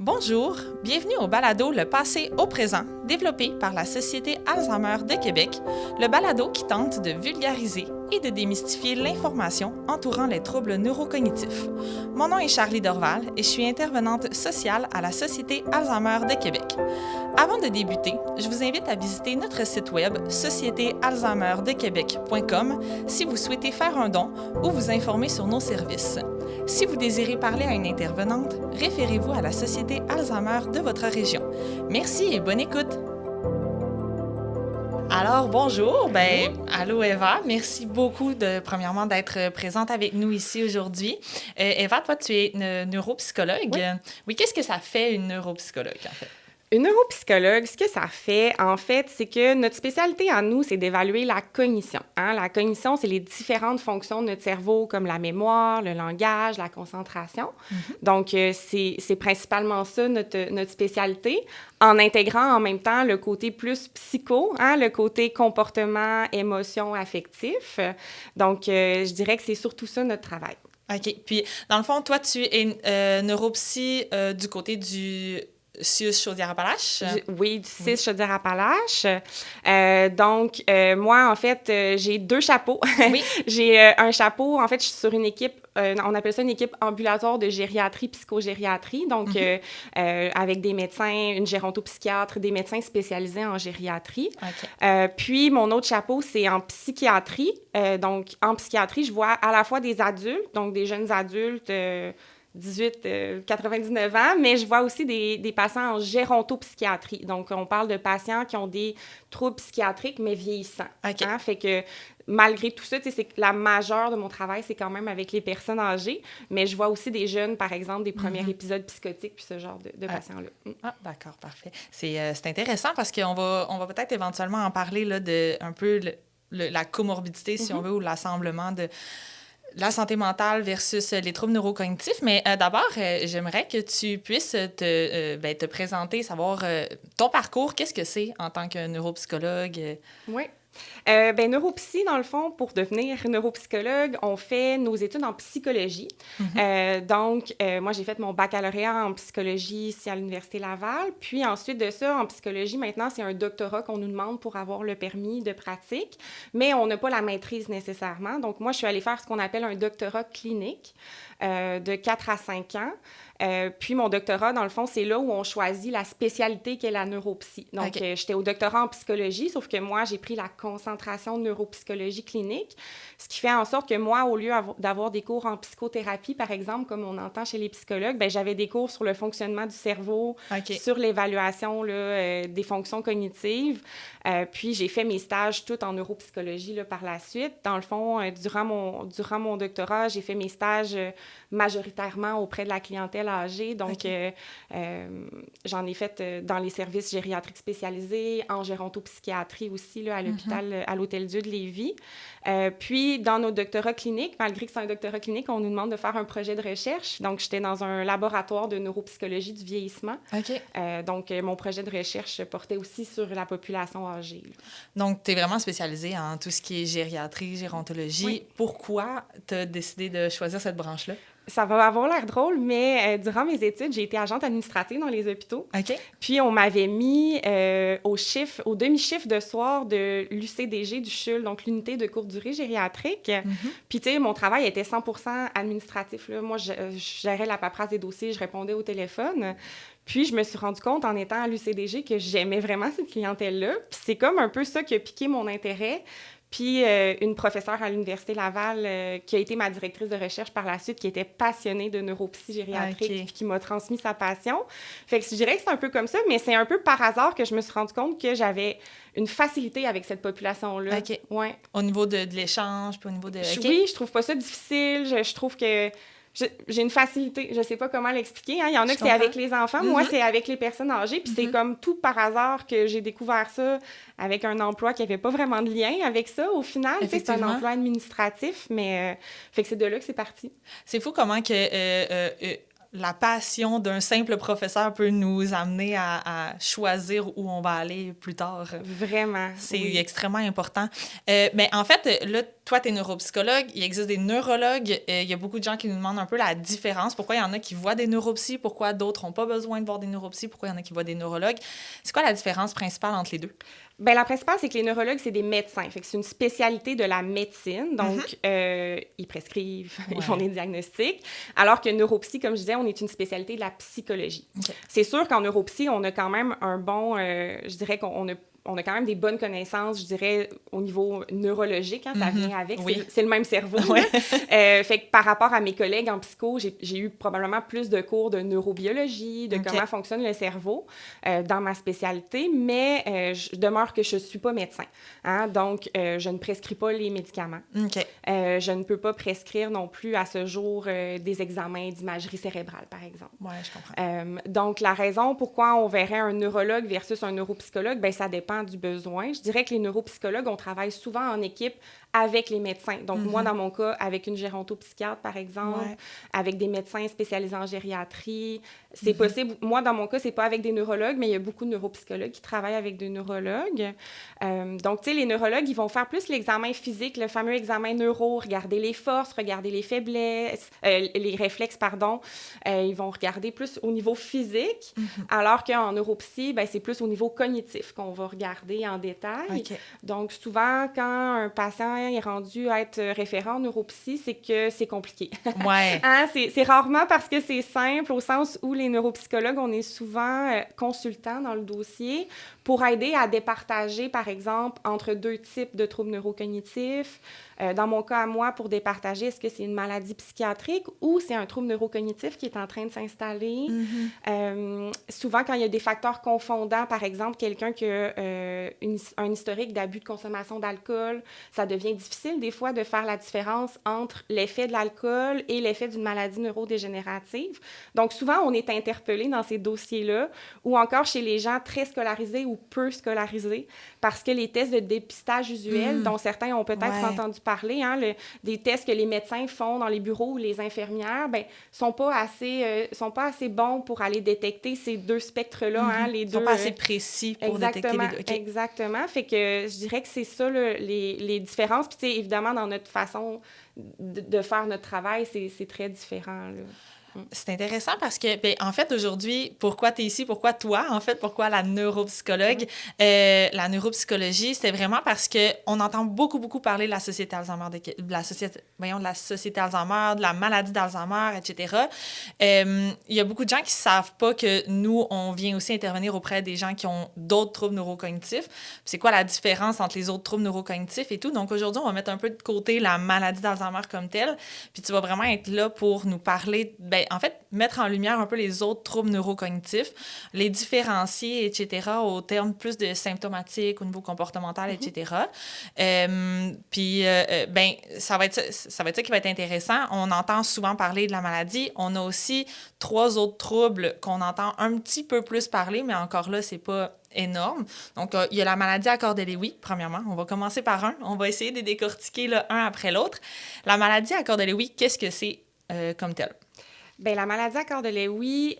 Bonjour, bienvenue au balado Le passé au présent, développé par la Société Alzheimer de Québec, le balado qui tente de vulgariser et de démystifier l'information entourant les troubles neurocognitifs. Mon nom est Charlie Dorval et je suis intervenante sociale à la Société Alzheimer de Québec. Avant de débuter, je vous invite à visiter notre site web sociétéalzheimerdequebec.com si vous souhaitez faire un don ou vous informer sur nos services. Si vous désirez parler à une intervenante, référez-vous à la Société Alzheimer de votre région. Merci et bonne écoute! Alors, bonjour. Allô Eva. Merci beaucoup, premièrement, d'être présente avec nous ici aujourd'hui. Eva, toi, tu es une neuropsychologue. Oui, qu'est-ce que ça fait, une neuropsychologue, en fait? Une neuropsychologue, ce que ça fait, en fait, c'est que notre spécialité à nous, c'est d'évaluer la cognition. La cognition, c'est les différentes fonctions de notre cerveau, comme la mémoire, le langage, la concentration. Donc, c'est principalement ça, notre spécialité, en intégrant en même temps le côté plus psycho, le côté comportement, émotion, affectif. Donc, je dirais que c'est surtout ça, notre travail. OK. Puis, dans le fond, toi, tu es neuropsy du côté du CIUS Chaudière-Appalaches? Oui, du CIUS Chaudière-Appalaches. Donc, moi, en fait, j'ai deux chapeaux. Oui. J'ai un chapeau, en fait, je suis sur une équipe, on appelle ça une équipe ambulatoire de gériatrie, psychogériatrie, donc avec des médecins, une gérontopsychiatre, des médecins spécialisés en gériatrie. Okay. Puis, mon autre chapeau, c'est en psychiatrie. Donc, en psychiatrie, je vois à la fois des adultes, donc des jeunes adultes, 99 ans, mais je vois aussi des patients en gérontopsychiatrie. Donc, on parle de patients qui ont des troubles psychiatriques, mais vieillissants. Okay. Fait que, malgré tout ça, c'est que la majeure de mon travail, c'est quand même avec les personnes âgées, mais je vois aussi des jeunes, par exemple, des premiers épisodes psychotiques, puis ce genre de patients-là. Ah, d'accord, parfait. C'est intéressant parce qu'on va peut-être éventuellement en parler là, de un peu la comorbidité, si on veut, ou l'assemblement de la santé mentale versus les troubles neurocognitifs. Mais d'abord, j'aimerais que tu puisses te présenter, savoir ton parcours. Qu'est-ce que c'est en tant que neuropsychologue? Oui. Neuropsy, dans le fond, pour devenir neuropsychologue, on fait nos études en psychologie. Donc, moi, j'ai fait mon baccalauréat en psychologie ici à l'Université Laval. Puis ensuite de ça, en psychologie, maintenant, c'est un doctorat qu'on nous demande pour avoir le permis de pratique, mais on n'a pas la maîtrise nécessairement. Donc, moi, je suis allée faire ce qu'on appelle un doctorat clinique de 4 à 5 ans. Puis mon doctorat, dans le fond, c'est là où on choisit la spécialité qu'est la neuropsy. Donc, j'étais au doctorat en psychologie, sauf que moi, j'ai pris la concentration neuropsychologie clinique, ce qui fait en sorte que moi, au lieu d'avoir des cours en psychothérapie, par exemple, comme on entend chez les psychologues, j'avais des cours sur le fonctionnement du cerveau, sur l'évaluation des fonctions cognitives. Puis, j'ai fait mes stages tout en neuropsychologie par la suite. Dans le fond, durant mon doctorat, j'ai fait mes stages majoritairement auprès de la clientèle âgée. Donc, j'en ai fait dans les services gériatriques spécialisés, en gérontopsychiatrie aussi, là, à l'hôpital, à l'Hôtel-Dieu de Lévis. Puis, dans nos doctorats cliniques, malgré que c'est un doctorat clinique, on nous demande de faire un projet de recherche. Donc, j'étais dans un laboratoire de neuropsychologie du vieillissement. Donc, mon projet de recherche portait aussi sur la population âgée. Là. Donc, tu es vraiment spécialisée en tout ce qui est gériatrie, gérontologie. Oui. Pourquoi tu as décidé de choisir cette branche-là? Ça va avoir l'air drôle, mais durant mes études, j'ai été agente administrative dans les hôpitaux. Puis, on m'avait mis au demi-chiffre de soir de l'UCDG du CHUL, donc l'unité de courte durée gériatrique. Puis, tu sais, mon travail était 100% administratif. Là. Moi, je gérais la paperasse des dossiers, je répondais au téléphone. Puis, je me suis rendu compte en étant à l'UCDG que j'aimais vraiment cette clientèle-là. Puis, c'est comme un peu ça qui a piqué mon intérêt. Puis, une professeure à l'Université Laval qui a été ma directrice de recherche par la suite, qui était passionnée de neuropsy gériatrique, puis qui m'a transmis sa passion. Fait que je dirais que c'est un peu comme ça, mais c'est un peu par hasard que je me suis rendu compte que j'avais une facilité avec cette population-là. Ouais. Au niveau de l'échange, puis au niveau de... Oui, je trouve pas ça difficile. Je trouve que... J'ai une facilité, je sais pas comment l'expliquer. Il y en a que c'est avec les enfants, moi, c'est avec les personnes âgées. Puis c'est comme tout par hasard que j'ai découvert ça avec un emploi qui avait pas vraiment de lien avec ça. Au final, c'est un emploi administratif, mais fait que c'est de là que c'est parti. C'est fou comment que la passion d'un simple professeur peut nous amener à choisir où on va aller plus tard. Vraiment. C'est extrêmement important. Mais en fait, là, toi, tu es neuropsychologue, il existe des neurologues. Il y a beaucoup de gens qui nous demandent un peu la différence. Pourquoi il y en a qui voient des neuropsys, pourquoi d'autres n'ont pas besoin de voir des neuropsys, pourquoi il y en a qui voient des neurologues. C'est quoi la différence principale entre les deux? Bien, la principale, c'est que les neurologues, c'est des médecins. Fait que c'est une spécialité de la médecine. Donc, ils prescrivent, ils font des diagnostics. Alors que neuropsy, comme je disais, on est une spécialité de la psychologie. Okay. C'est sûr qu'en neuropsy, on a quand même un bon... je dirais qu'on a quand même des bonnes connaissances, je dirais, au niveau neurologique. Hein, ça vient avec. Oui. C'est le même cerveau. Ouais. Fait que par rapport à mes collègues en psycho, j'ai eu probablement plus de cours de neurobiologie, de comment fonctionne le cerveau dans ma spécialité, mais je demeure que je ne suis pas médecin. Hein, donc, je ne prescris pas les médicaments. Okay. Je ne peux pas prescrire non plus à ce jour des examens d'imagerie cérébrale, par exemple. Oui, je comprends. Donc, la raison pourquoi on verrait un neurologue versus un neuropsychologue, bien, ça dépend du besoin. Je dirais que les neuropsychologues, on travaille souvent en équipe avec les médecins. Donc, moi, dans mon cas, avec une gérontopsychiatre, par exemple, avec des médecins spécialisés en gériatrie. C'est possible. Moi, dans mon cas, c'est pas avec des neurologues, mais il y a beaucoup de neuropsychologues qui travaillent avec des neurologues. Donc, tu sais, les neurologues, ils vont faire plus l'examen physique, le fameux examen neuro, regarder les forces, regarder les faiblesses, les réflexes, pardon. Ils vont regarder plus au niveau physique, alors qu'en neuropsy, ben, c'est plus au niveau cognitif qu'on va regarder en détail. Okay. Donc, souvent, quand un patient est rendu à être référent en neuropsy, c'est que c'est compliqué. Ouais. Hein? C'est rarement parce que c'est simple, au sens où les neuropsychologues, on est souvent consultants dans le dossier pour aider à départager, par exemple, entre deux types de troubles neurocognitifs. Dans mon cas à moi, pour départager, est-ce que c'est une maladie psychiatrique ou c'est un trouble neurocognitif qui est en train de s'installer? Souvent, quand il y a des facteurs confondants, par exemple, quelqu'un qui a un historique d'abus de consommation d'alcool, ça devient difficile des fois de faire la différence entre l'effet de l'alcool et l'effet d'une maladie neurodégénérative. Donc, souvent, on est interpellé dans ces dossiers-là ou encore chez les gens très scolarisés ou peu scolarisés parce que les tests de dépistage usuels, dont certains ont peut-être entendu parler, hein, des tests que les médecins font dans les bureaux ou les infirmières, ben, sont pas assez bons pour aller détecter ces deux spectres-là. Hein, les deux, sont pas assez précis pour détecter les deux. Okay. Exactement. Fait que je dirais que c'est ça, les différences. Puis, tu sais, évidemment, dans notre façon de faire notre travail, c'est très différent, là. C'est intéressant parce que, bien, en fait, aujourd'hui, pourquoi tu es ici, pourquoi toi, en fait, pourquoi la neuropsychologue, la neuropsychologie, c'était vraiment parce qu'on entend beaucoup, beaucoup parler de la Société Alzheimer, de la Société Alzheimer, de la maladie d'Alzheimer, etc. Il y a beaucoup de gens qui ne savent pas que nous, on vient aussi intervenir auprès des gens qui ont d'autres troubles neurocognitifs. C'est quoi la différence entre les autres troubles neurocognitifs et tout. Donc, aujourd'hui, on va mettre un peu de côté la maladie d'Alzheimer comme telle, puis tu vas vraiment être là pour nous parler, bien, en fait, mettre en lumière un peu les autres troubles neurocognitifs, les différencier, etc., au terme plus de symptomatique, au niveau comportemental, etc. Puis, ben, ça va être ça qui va être intéressant. On entend souvent parler de la maladie. On a aussi 3 autres troubles qu'on entend un petit peu plus parler, mais encore là, c'est pas énorme. Donc, il y a la maladie à Cordet-Lewy, premièrement. On va commencer par un. On va essayer de décortiquer là, un après l'autre. La maladie à Cordet-Lewy, qu'est-ce que c'est comme tel? Bien, la maladie à Cordet-Lewy,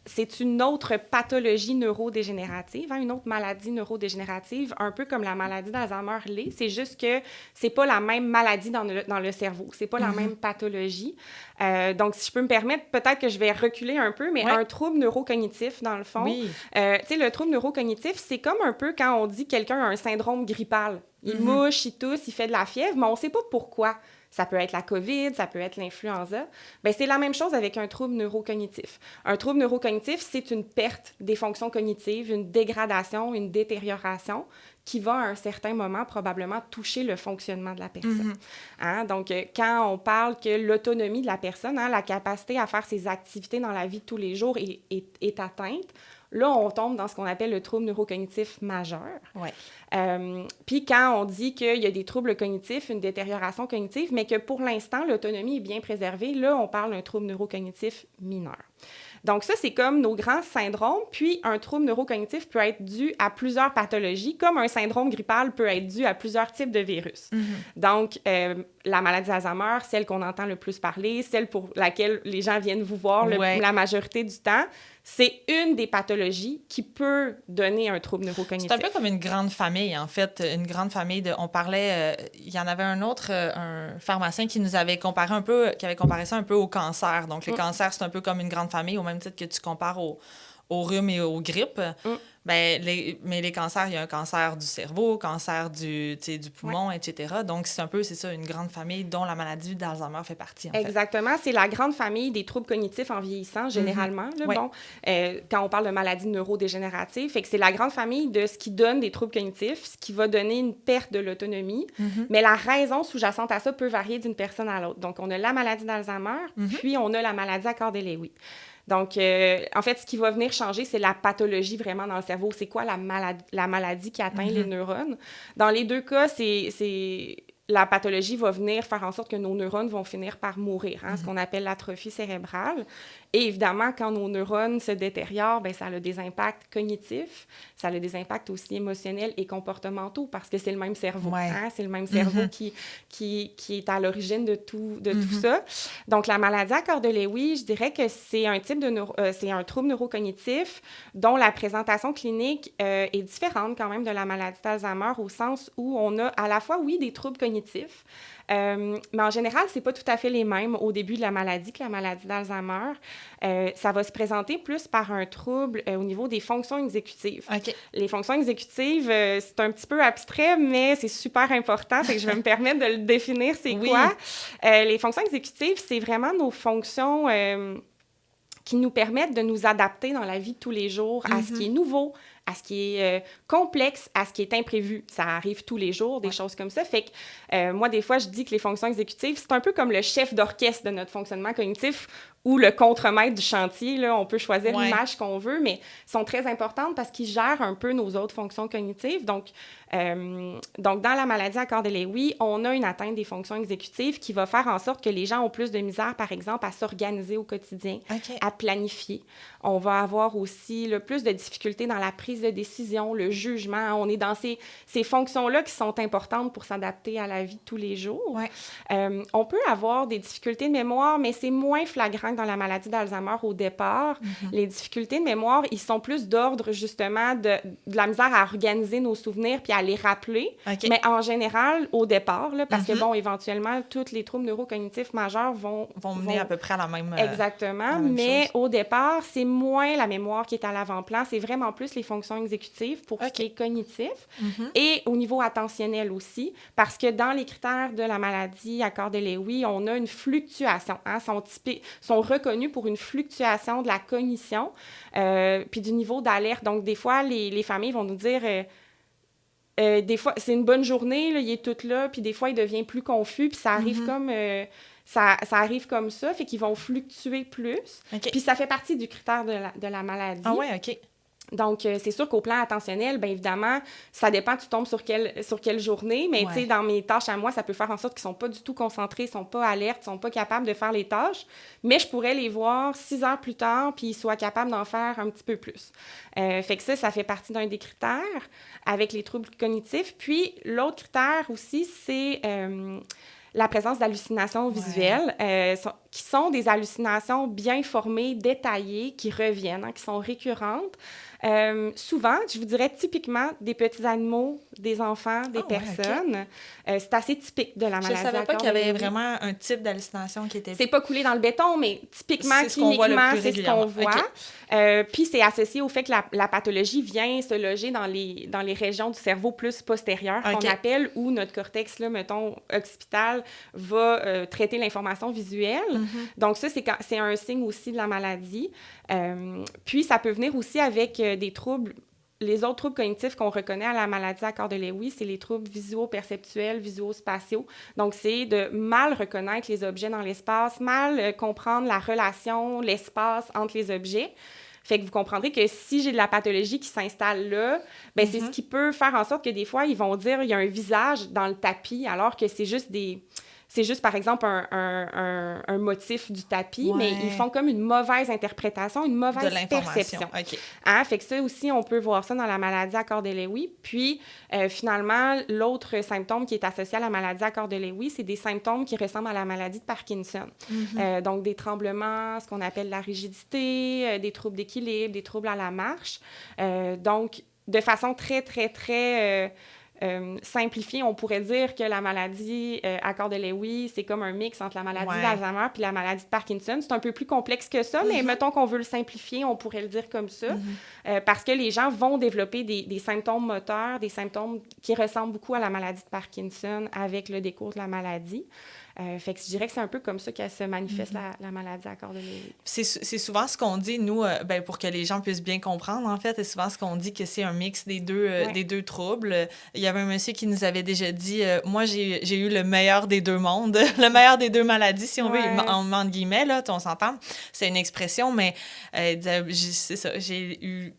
c'est une autre pathologie neurodégénérative, hein, une autre maladie neurodégénérative, un peu comme la maladie d'Alzheimer l'est. C'est juste que c'est pas la même maladie dans le cerveau. C'est pas la même pathologie. Donc, si je peux me permettre, peut-être que je vais reculer un peu, mais un trouble neurocognitif, dans le fond. Tu sais, le trouble neurocognitif, c'est comme un peu quand on dit que quelqu'un a un syndrome grippal. Il mouche, il tousse, il fait de la fièvre, mais on sait pas pourquoi. Ça peut être la COVID, ça peut être l'influenza. Bien, c'est la même chose avec un trouble neurocognitif. Un trouble neurocognitif, c'est une perte des fonctions cognitives, une dégradation, une détérioration qui va à un certain moment probablement toucher le fonctionnement de la personne. Hein? Donc, quand on parle que l'autonomie de la personne, hein, la capacité à faire ses activités dans la vie de tous les jours est atteinte, là, on tombe dans ce qu'on appelle le trouble neurocognitif majeur. Ouais. Puis quand on dit qu'il y a des troubles cognitifs, une détérioration cognitive, mais que pour l'instant, l'autonomie est bien préservée, là, on parle d'un trouble neurocognitif mineur. Donc ça, c'est comme nos grands syndromes. Puis un trouble neurocognitif peut être dû à plusieurs pathologies, comme un syndrome grippal peut être dû à plusieurs types de virus. Donc, la maladie d'Alzheimer, celle qu'on entend le plus parler, celle pour laquelle les gens viennent vous voir la majorité du temps, c'est une des pathologies qui peut donner un trouble neurocognitif. C'est un peu comme une grande famille, en fait. Une grande famille on parlait... il y en avait un autre, un pharmacien qui nous avait comparé un peu... qui avait comparé ça un peu au cancer. Donc, le cancer, c'est un peu comme une grande famille, au même titre que tu compares au rhume et aux grippes. Ben, mais les cancers, il y a un cancer du cerveau, cancer du poumon, etc. Donc, c'est ça, une grande famille dont la maladie d'Alzheimer fait partie, en fait. Exactement. C'est la grande famille des troubles cognitifs en vieillissant, généralement. Là, quand on parle de maladies neurodégénératives, fait que c'est la grande famille de ce qui donne des troubles cognitifs, ce qui va donner une perte de l'autonomie. Mais la raison sous-jacente à ça peut varier d'une personne à l'autre. Donc, on a la maladie d'Alzheimer, puis on a la maladie à Korder-Lewis. Donc, en fait, ce qui va venir changer, c'est la pathologie vraiment dans le cerveau. C'est quoi la maladie qui atteint les neurones? Dans les deux cas, la pathologie va venir faire en sorte que nos neurones vont finir par mourir, ce qu'on appelle l'atrophie cérébrale. Et évidemment, quand nos neurones se détériorent, bien, ça a des impacts cognitifs, ça a des impacts aussi émotionnels et comportementaux parce que c'est le même cerveau. C'est le même cerveau qui est à l'origine de tout ça. Donc, la maladie à Korder-Lewis, je dirais que c'est un type c'est un trouble neurocognitif dont la présentation clinique est différente quand même de la maladie d'Alzheimer au sens où on a à la fois, oui, des troubles cognitifs, mais en général, c'est pas tout à fait les mêmes au début de la maladie que la maladie d'Alzheimer. Ça va se présenter plus par un trouble au niveau des fonctions exécutives. Okay. Les fonctions exécutives, c'est un petit peu abstrait, mais c'est super important, fait que je vais me permettre de le définir, c'est quoi. Les fonctions exécutives, c'est vraiment nos fonctions qui nous permettent de nous adapter dans la vie de tous les jours à ce qui est nouveau, à ce qui est complexe, à ce qui est imprévu. Ça arrive tous les jours, des choses comme ça. Fait que moi, des fois, je dis que les fonctions exécutives, c'est un peu comme le chef d'orchestre de notre fonctionnement cognitif ou le contremaître du chantier. Là, on peut choisir l'image qu'on veut, mais sont très importantes parce qu'ils gèrent un peu nos autres fonctions cognitives. Donc dans la maladie à Korder-Lewis, on a une atteinte des fonctions exécutives qui va faire en sorte que les gens ont plus de misère, par exemple, à s'organiser au quotidien, à planifier. On va avoir aussi plus de difficultés dans la prise de décision, le jugement. On est dans ces fonctions-là qui sont importantes pour s'adapter à la vie de tous les jours. On peut avoir des difficultés de mémoire, mais c'est moins flagrant que dans la maladie d'Alzheimer au départ. Les difficultés de mémoire, ils sont plus d'ordre, justement, de la misère à organiser nos souvenirs puis à les rappeler. Mais en général, au départ, là, parce que, bon, éventuellement, tous les troubles neurocognitifs majeurs vont mener à peu près à la même exactement, mais chose. Au départ, c'est moins la mémoire qui est à l'avant-plan, c'est vraiment plus les fonctions exécutives pour ce qui est cognitif et au niveau attentionnel aussi, parce que dans les critères de la maladie à Korder-Lewis, on a une fluctuation, sont reconnus pour une fluctuation de la cognition puis du niveau d'alerte. Donc, des fois, les familles vont nous dire... des fois, c'est une bonne journée, là, il est tout là, puis des fois, il devient plus confus, puis ça arrive comme... Ça arrive comme ça, fait qu'ils vont fluctuer plus. Puis ça fait partie du critère de la maladie. Ah ouais, OK. Donc, c'est sûr qu'au plan attentionnel, bien évidemment, ça dépend, tu tombes sur quelle journée, mais tu sais, dans mes tâches à moi, ça peut faire en sorte qu'ils ne sont pas du tout concentrés, ils ne sont pas alertes, ils ne sont pas capables de faire les tâches, mais je pourrais les voir 6 heures plus tard, puis ils soient capables d'en faire un petit peu plus. Fait que ça fait partie d'un des critères avec les troubles cognitifs. Puis, l'autre critère aussi, c'est... la présence d'hallucinations visuelles, qui sont des hallucinations bien formées, détaillées, qui reviennent, qui sont récurrentes. Souvent, je vous dirais typiquement des petits animaux, des enfants, des personnes. C'est assez typique de la maladie. Je ne savais pas qu'il y avait vraiment un type d'hallucination qui était... C'est pas coulé dans le béton, mais typiquement, cliniquement, c'est ce qu'on voit. Puis c'est associé au fait que la pathologie vient se loger dans les régions du cerveau plus postérieures, qu'on appelle, où notre cortex, là, mettons, occipital, va traiter l'information visuelle. Donc ça, c'est un signe aussi de la maladie. Puis ça peut venir aussi avec des troubles. Les autres troubles cognitifs qu'on reconnaît à la maladie à Korder-Lewis, c'est les troubles visuo-perceptuels, visuo-spatiaux. Donc, c'est de mal reconnaître les objets dans l'espace, mal comprendre la relation, l'espace entre les objets. Fait que vous comprendrez que si j'ai de la pathologie qui s'installe là, bien, c'est ce qui peut faire en sorte que des fois, ils vont dire il y a un visage dans le tapis, alors que c'est juste c'est juste, par exemple, un motif du tapis, mais ils font comme une mauvaise interprétation, une mauvaise perception. OK. Hein? Fait que ça aussi, on peut voir ça dans la maladie à corps de Lewy. Puis, finalement, l'autre symptôme qui est associé à la maladie à corps de Lewy, c'est des symptômes qui ressemblent à la maladie de Parkinson. Donc, des tremblements, ce qu'on appelle la rigidité, des troubles d'équilibre, des troubles à la marche. Donc, de façon très, très, très simplifiée, on pourrait dire que la maladie à corps de Lewy, c'est comme un mix entre la maladie d'Alzheimer puis la maladie de Parkinson. C'est un peu plus complexe que ça, mais mettons qu'on veut le simplifier, on pourrait le dire comme ça, parce que les gens vont développer des symptômes moteurs, des symptômes qui ressemblent beaucoup à la maladie de Parkinson avec le décours de la maladie. Fait que je dirais que c'est un peu comme ça qu'elle se manifeste, la maladie à corps de Lewy. C'est souvent ce qu'on dit, nous, pour que les gens puissent bien comprendre, en fait, c'est souvent ce qu'on dit que c'est un mix des deux troubles. Il y avait un monsieur qui nous avait déjà dit « Moi, j'ai eu le meilleur des deux mondes, le meilleur des deux maladies, si on veut, entre guillemets, là, on s'entend, c'est une expression, mais il disait, c'est ça, j'ai eu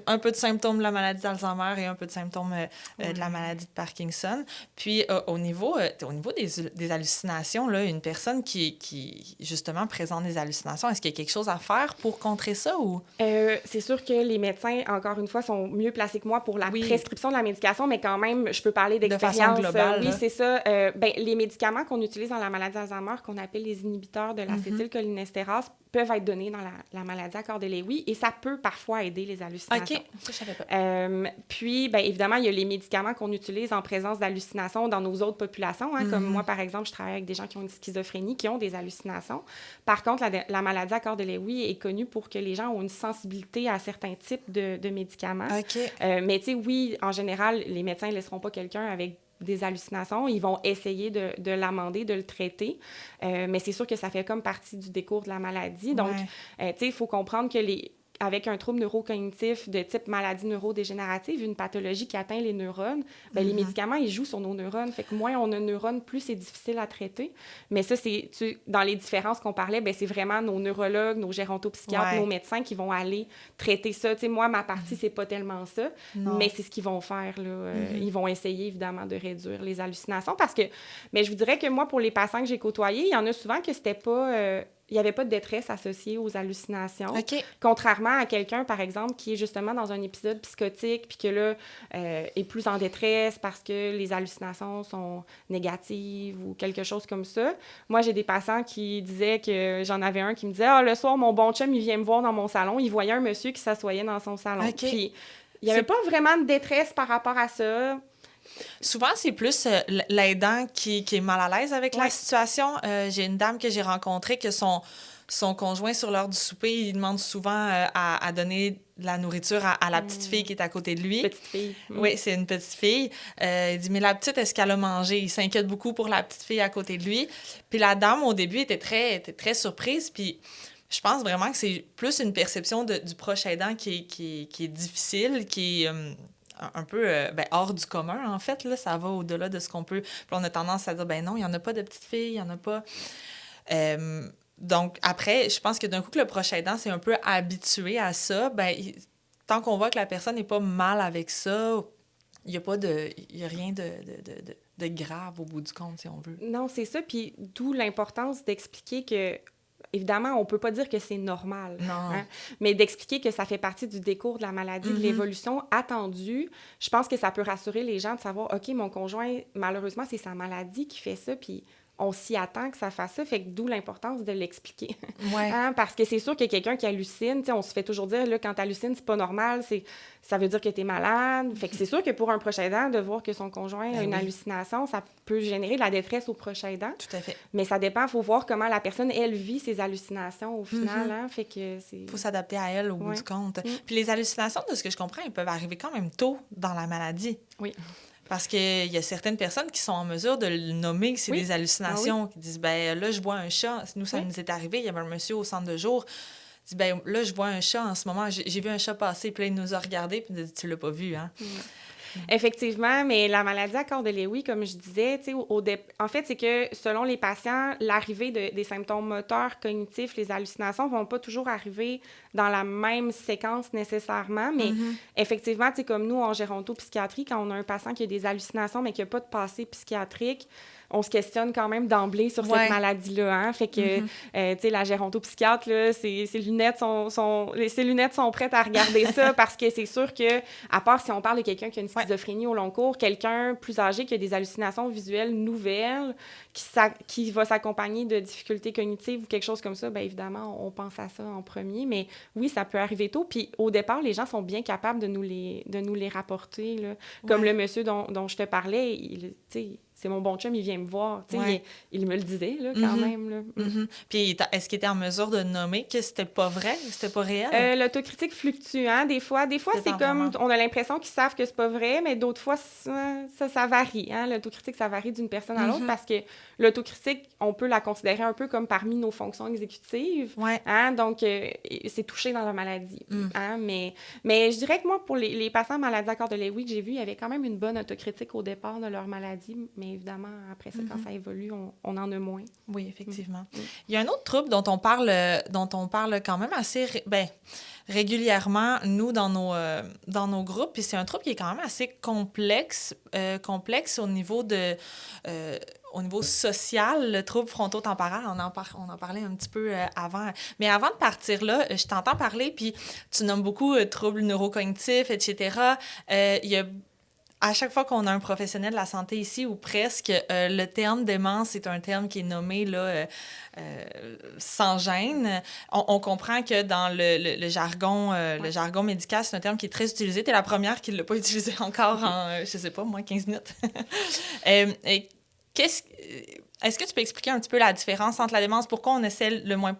un peu de symptômes de la maladie d'Alzheimer et un peu de symptômes de la maladie de Parkinson. Puis, au niveau des hallucinations, là, une personne qui justement présente des hallucinations, est-ce qu'il y a quelque chose à faire pour contrer ça ou? C'est sûr que les médecins, encore une fois, sont mieux placés que moi pour la prescription de la médication, mais quand même, je peux parler d'expérience. De façon globale. Oui, c'est ça. Les médicaments qu'on utilise dans la maladie d'Alzheimer, qu'on appelle les inhibiteurs de l'acétylcholinestérase, peuvent être donnés dans la maladie à corps de Lewy et ça peut parfois aider les hallucinations. OK, ça, je savais pas. Puis, évidemment, il y a les médicaments qu'on utilise en présence d'hallucinations dans nos autres populations, comme moi, par exemple, je travaille avec des gens qui ont une schizophrénie, qui ont des hallucinations. Par contre, la maladie à corps de Lewy est connue pour que les gens ont une sensibilité à certains types de médicaments. OK. Mais tu sais, oui, en général, les médecins ne laisseront pas quelqu'un avec des hallucinations, ils vont essayer de l'amender, de le traiter, mais c'est sûr que ça fait comme partie du décours de la maladie. Donc, tu sais, il faut comprendre que avec un trouble neurocognitif de type maladie neurodégénérative, une pathologie qui atteint les neurones, les médicaments, ils jouent sur nos neurones. Fait que moins on a de neurones, plus c'est difficile à traiter. Mais ça, dans les différences qu'on parlait, c'est vraiment nos neurologues, nos gérontopsychiatres, nos médecins qui vont aller traiter ça. Tu sais, moi, ma partie, c'est pas tellement ça, mais c'est ce qu'ils vont faire, là. Ils vont essayer, évidemment, de réduire les hallucinations parce que... Mais je vous dirais que moi, pour les patients que j'ai côtoyés, il y en a souvent que c'était pas... il n'y avait pas de détresse associée aux hallucinations. Okay. Contrairement à quelqu'un, par exemple, qui est justement dans un épisode psychotique puis que là, est plus en détresse parce que les hallucinations sont négatives ou quelque chose comme ça. Moi, j'ai des patients qui disaient que j'en avais un qui me disait « Ah, le soir, mon bon chum, il vient me voir dans mon salon. Il voyait un monsieur qui s'assoyait dans son salon. Okay. » Puis, il n'y avait pas vraiment de détresse par rapport à ça. Souvent, c'est plus l'aidant qui est mal à l'aise avec la situation. J'ai une dame que j'ai rencontrée que son conjoint, sur l'heure du souper, il demande souvent à donner de la nourriture à la petite fille qui est à côté de lui. Petite fille. Oui, c'est une petite fille. Il dit, mais la petite, est-ce qu'elle a mangé? Il s'inquiète beaucoup pour la petite fille à côté de lui. Puis la dame, au début, était très surprise. Puis je pense vraiment que c'est plus une perception du proche aidant qui est difficile, qui est... un peu hors du commun, en fait. Là, ça va au-delà de ce qu'on peut... Puis on a tendance à dire, non, il n'y en a pas de petites filles, il n'y en a pas... Donc, après, je pense que d'un coup que le proche aidant s'est un peu habitué à ça, tant qu'on voit que la personne n'est pas mal avec ça, il n'y a rien de grave au bout du compte, si on veut. Non, c'est ça. Puis d'où l'importance d'expliquer que... Évidemment, on ne peut pas dire que c'est normal, mais d'expliquer que ça fait partie du décours de la maladie, de l'évolution attendue. Je pense que ça peut rassurer les gens de savoir, OK, mon conjoint, malheureusement, c'est sa maladie qui fait ça, puis on s'y attend que ça fasse ça, fait que d'où l'importance de l'expliquer. Parce que c'est sûr que quelqu'un qui hallucine, on se fait toujours dire, là, quand tu hallucines, c'est pas normal, ça veut dire que tu es malade. Fait que c'est sûr que pour un proche aidant, de voir que son conjoint a une hallucination, ça peut générer de la détresse au proche aidant. Tout à fait. Mais ça dépend, il faut voir comment la personne, elle, vit ses hallucinations au final. Fait que c'est... faut s'adapter à elle au bout du compte. Puis les hallucinations, de ce que je comprends, elles peuvent arriver quand même tôt dans la maladie. Oui. Parce qu'il y a certaines personnes qui sont en mesure de le nommer que c'est des hallucinations, qui disent, là, je vois un chat. Nous, ça nous est arrivé, il y avait un monsieur au centre de jour, il dit, là, je vois un chat en ce moment, j'ai vu un chat passer, puis là, il nous a regardés, puis il nous a dit, tu l'as pas vu, hein? Effectivement, mais la maladie à corps de Lewy, comme je disais, tu sais, en fait, c'est que selon les patients, l'arrivée des symptômes moteurs, cognitifs, les hallucinations vont pas toujours arriver dans la même séquence nécessairement, mais effectivement, tu sais, comme nous, en gérontopsychiatrie, quand on a un patient qui a des hallucinations, mais qui n'a pas de passé psychiatrique, on se questionne quand même d'emblée sur cette maladie-là, hein? Fait que, tu sais, la gérontopsychiatre, là, ses lunettes sont prêtes à regarder ça parce que c'est sûr que, à part si on parle de quelqu'un qui a une schizophrénie au long cours, quelqu'un plus âgé qui a des hallucinations visuelles nouvelles, qui va s'accompagner de difficultés cognitives ou quelque chose comme ça, bien évidemment, on pense à ça en premier. Mais oui, ça peut arriver tôt. Puis au départ, les gens sont bien capables de nous les rapporter, là. Comme le monsieur dont je te parlais, tu sais, c'est mon bon chum, il vient me voir. Tu sais, il me le disait, là, quand même. Là. Puis, est-ce qu'il était en mesure de nommer que c'était pas vrai, c'était pas réel? L'autocritique fluctue, hein. Des fois c'est comme, on a l'impression qu'ils savent que c'est pas vrai, mais d'autres fois, ça varie, hein. L'autocritique, ça varie d'une personne à l'autre parce que l'autocritique, on peut la considérer un peu comme parmi nos fonctions exécutives. Hein. Donc, c'est touché dans la maladie. Hein. Mais je dirais que moi, pour les patients maladies à corps de Lewy que j'ai vus, il y avait quand même une bonne autocritique au départ de leur maladie, mais évidemment, après ça, quand ça évolue, on en a moins. Oui, effectivement. Il y a un autre trouble dont on parle quand même assez régulièrement, nous, dans nos groupes, puis c'est un trouble qui est quand même assez complexe au niveau au niveau social, le trouble frontotemporal. On en parlait un petit peu avant. Mais avant de partir là, je t'entends parler, puis tu nommes beaucoup troubles neurocognitifs, etc. Il y a à chaque fois qu'on a un professionnel de la santé ici, ou presque, le terme démence est un terme qui est nommé là, sans gêne. On comprend que dans le jargon médical, c'est un terme qui est très utilisé. Tu es la première qui ne l'a pas utilisé encore en, je sais pas, moins 15 minutes. Est-ce que tu peux expliquer un petit peu la différence entre la démence? Pourquoi on essaie le moins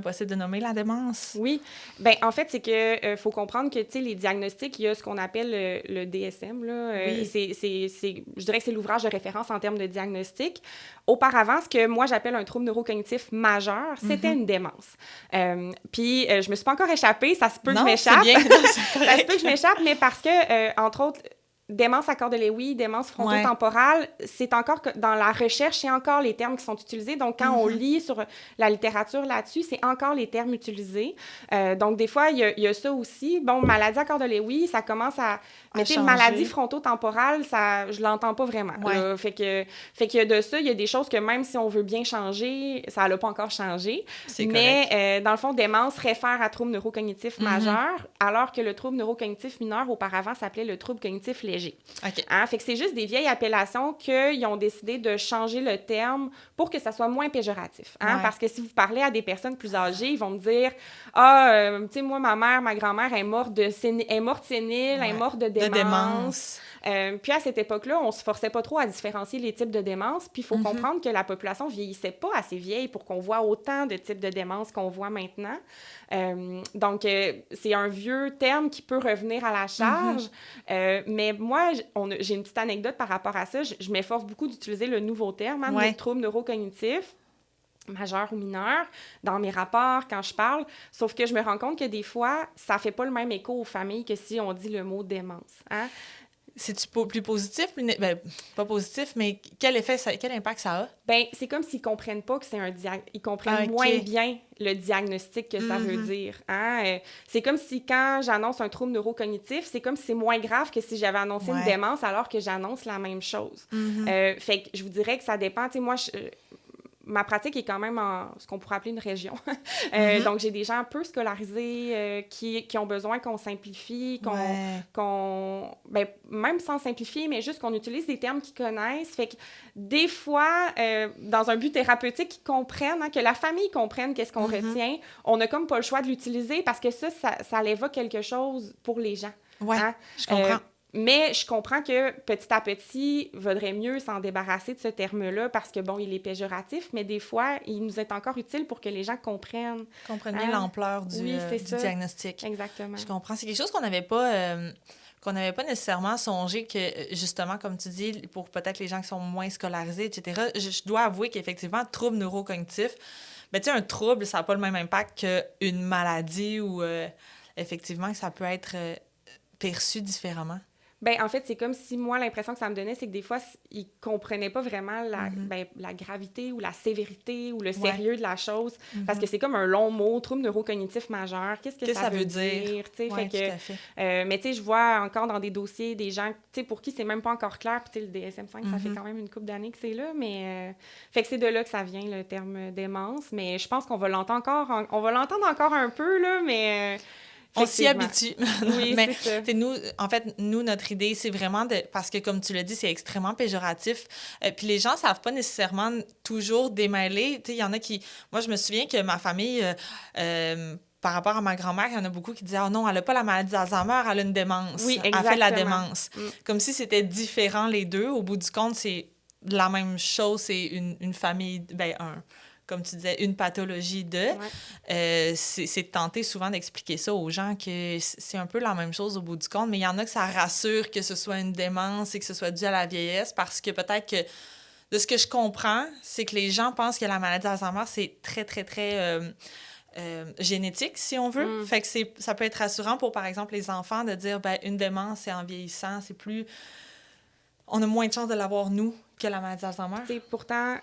possible de nommer la démence? Oui. Bien, en fait, c'est que faut comprendre que, tu sais, les diagnostics, il y a ce qu'on appelle le DSM, là. Je dirais que c'est l'ouvrage de référence en termes de diagnostic. Auparavant, ce que moi, j'appelle un trouble neurocognitif majeur, c'était une démence. Puis, je me suis pas encore échappée. Ça se peut que je m'échappe. C'est bien. Ça se peut que je m'échappe, mais parce que, entre autres, démence à corps de Lewy, démence frontotemporale, c'est encore que dans la recherche, c'est encore les termes qui sont utilisés. Donc, quand on lit sur la littérature là-dessus, c'est encore les termes utilisés. Donc, des fois, il y a ça aussi. Bon, maladie à corps de Lewy, ça commence à... Mais tu sais, maladie frontotemporale, ça, je l'entends pas vraiment. Fait que de ça, il y a des choses que même si on veut bien changer, ça n'a pas encore changé. Mais dans le fond, démence réfère à trouble neurocognitif majeur, alors que le trouble neurocognitif mineur, auparavant, s'appelait le trouble cognitif léger. Hein? Fait que c'est juste des vieilles appellations qu'ils ont décidé de changer le terme pour que ça soit moins péjoratif. Hein? Parce que si vous parlez à des personnes plus âgées, ils vont me dire « Ah, tu sais, moi, ma grand-mère est morte sénile, elle est morte de démence. » Puis à cette époque-là, on se forçait pas trop à différencier les types de démence. Puis il faut comprendre que la population vieillissait pas assez vieille pour qu'on voit autant de types de démence qu'on voit maintenant. Donc, c'est un vieux terme qui peut revenir à la charge. Mais moi, j'ai une petite anecdote par rapport à ça. Je m'efforce beaucoup d'utiliser le nouveau terme, le trouble neurocognitif, majeur ou mineur, dans mes rapports, quand je parle. Sauf que je me rends compte que des fois, ça fait pas le même écho aux familles que si on dit le mot démence. Hein? C'est-tu plus positif? Pas positif, mais quel impact ça a? Bien, c'est comme s'ils ne comprennent pas que c'est ils comprennent moins bien le diagnostic que ça veut dire. Hein? C'est comme si quand j'annonce un trouble neurocognitif, c'est comme si c'est moins grave que si j'avais annoncé une démence alors que j'annonce la même chose. Fait que je vous dirais que ça dépend. Tu sais, moi, ma pratique est quand même en ce qu'on pourrait appeler une région. Donc, j'ai des gens peu scolarisés qui ont besoin qu'on simplifie, même sans simplifier, mais juste qu'on utilise des termes qu'ils connaissent. Fait que des fois, dans un but thérapeutique, qu'ils comprennent, hein, que la famille comprenne qu'est-ce qu'on retient, on n'a comme pas le choix de l'utiliser parce que ça évoque quelque chose pour les gens. Oui, hein? Je comprends. Mais je comprends que petit à petit, il vaudrait mieux s'en débarrasser de ce terme-là parce que, bon, il est péjoratif, mais des fois, il nous est encore utile pour que les gens comprennent. Comprennent bien l'ampleur du diagnostic. Exactement. Je comprends. C'est quelque chose qu'on n'avait pas nécessairement songé que, justement, comme tu dis, pour peut-être les gens qui sont moins scolarisés, etc., je dois avouer qu'effectivement, trouble neurocognitif, mais tu sais, un trouble, ça n'a pas le même impact qu'une maladie ou, effectivement, que ça peut être perçu différemment. Ben, en fait, c'est comme si moi, l'impression que ça me donnait, c'est que des fois, ils comprenaient pas vraiment la gravité ou la sévérité ou le sérieux de la chose. Parce que c'est comme un long mot, trouble neurocognitif majeur. Qu'est-ce que ça veut dire? Ouais, fait que, mais tu sais, je vois encore dans des dossiers des gens, tu sais, pour qui c'est même pas encore clair. Puis, tu sais, le DSM-5, ça fait quand même une couple d'années que c'est là. Mais, fait que c'est de là que ça vient, le terme démence. Mais je pense qu'on va l'entendre encore un peu, là, mais... On s'y habitue. Oui, mais c'est ça. nous, notre idée, c'est vraiment parce que, comme tu l'as dit, c'est extrêmement péjoratif. Puis les gens ne savent pas nécessairement toujours démêler. Tu sais, il y en a qui... Moi, je me souviens que ma famille... par rapport à ma grand-mère, il y en a beaucoup qui disaient « Oh non, elle n'a pas la maladie d'Alzheimer, elle a une démence. Oui, exactement. Elle fait la démence. Comme si c'était différent les deux. Au bout du compte, c'est la même chose. C'est une famille... comme tu disais, une pathologie de... c'est de tenter souvent d'expliquer ça aux gens que c'est un peu la même chose au bout du compte, mais il y en a que ça rassure que ce soit une démence et que ce soit dû à la vieillesse parce que peut-être que, de ce que je comprends, c'est que les gens pensent que la maladie d'Alzheimer, c'est très, très, très... génétique, si on veut. Fait que ça peut être rassurant pour, par exemple, les enfants de dire, une démence, c'est en vieillissant, c'est plus... On a moins de chances de l'avoir, nous, que la maladie d'Alzheimer. C'est pourtant...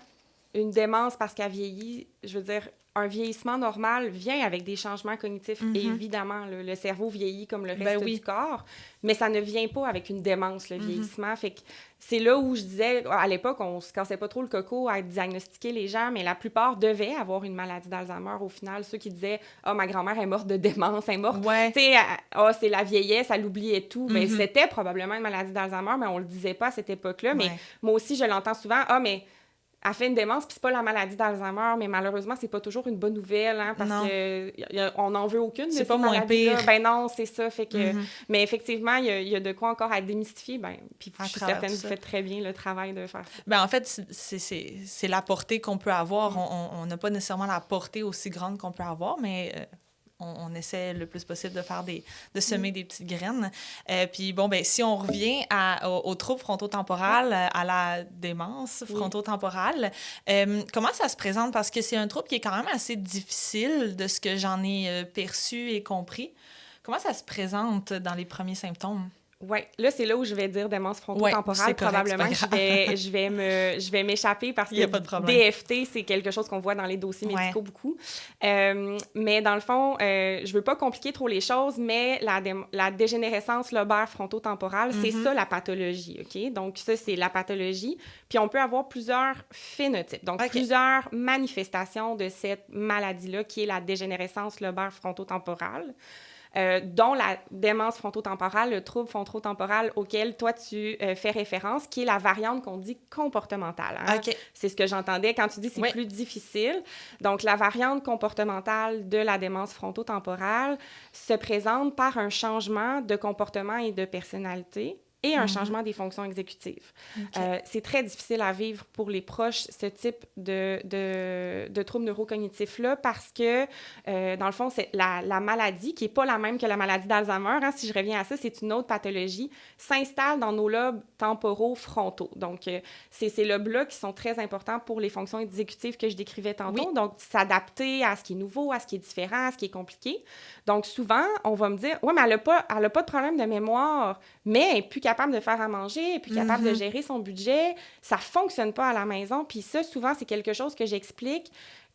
Une démence parce qu'elle vieillit, je veux dire, un vieillissement normal vient avec des changements cognitifs. Évidemment, le cerveau vieillit comme le reste du corps, mais ça ne vient pas avec une démence, le vieillissement. Fait que c'est là où je disais, à l'époque, on se cassait pas trop le coco à diagnostiquer les gens, mais la plupart devaient avoir une maladie d'Alzheimer. Au final, ceux qui disaient « Ah, ma grand-mère est morte de démence, elle est morte. Tu sais, c'est la vieillesse, elle oubliait tout. Ben, c'était probablement une maladie d'Alzheimer, mais on le disait pas à cette époque-là. Mais moi aussi, je l'entends souvent, « Ah, mais... » elle fait une démence, puis c'est pas la maladie d'Alzheimer, mais malheureusement, c'est pas toujours une bonne nouvelle, hein, parce qu'on n'en veut aucune de ces maladies-là. C'est pas moins pire. Ben non, c'est ça, fait que... Mais effectivement, il y a de quoi encore à démystifier, puis je suis certaine que vous faites très bien le travail de faire ça. En fait, c'est la portée qu'on peut avoir. On n'a pas nécessairement la portée aussi grande qu'on peut avoir, mais... On essaie le plus possible de semer des petites graines. Puis si on revient aux troubles frontotemporales, à la démence frontotemporale, comment ça se présente? Parce que c'est un trouble qui est quand même assez difficile de ce que j'en ai perçu et compris. Comment ça se présente dans les premiers symptômes? Oui, là, c'est là où je vais dire démence frontotemporale. Probablement que je vais m'échapper parce que DFT, c'est quelque chose qu'on voit dans les dossiers médicaux beaucoup. Mais dans le fond, je veux pas compliquer trop les choses, mais la dégénérescence lobaire frontotemporale, c'est ça la pathologie, OK? Donc ça, c'est la pathologie. Puis on peut avoir plusieurs phénotypes, donc plusieurs manifestations de cette maladie-là qui est la dégénérescence lobaire frontotemporale. Dont la démence frontotemporale, le trouble frontotemporal auquel toi, tu fais référence, qui est la variante qu'on dit comportementale. Hein? C'est ce que j'entendais quand tu dis c'est plus difficile. Donc, la variante comportementale de la démence frontotemporale se présente par un changement de comportement et de personnalité et un changement des fonctions exécutives. C'est très difficile à vivre pour les proches, ce type de troubles neurocognitifs-là, parce que, dans le fond, c'est la maladie, qui n'est pas la même que la maladie d'Alzheimer, hein, si je reviens à ça, c'est une autre pathologie, s'installe dans nos lobes temporaux frontaux. Donc, c'est ces lobes-là qui sont très importants pour les fonctions exécutives que je décrivais tantôt. Donc, s'adapter à ce qui est nouveau, à ce qui est différent, à ce qui est compliqué. Donc, souvent, on va me dire, « Ouais, mais elle n'a pas de problème de mémoire, mais elle n'est plus capable de faire à manger, elle n'est plus capable de gérer son budget, ça ne fonctionne pas à la maison. » Puis ça, souvent, c'est quelque chose que j'explique.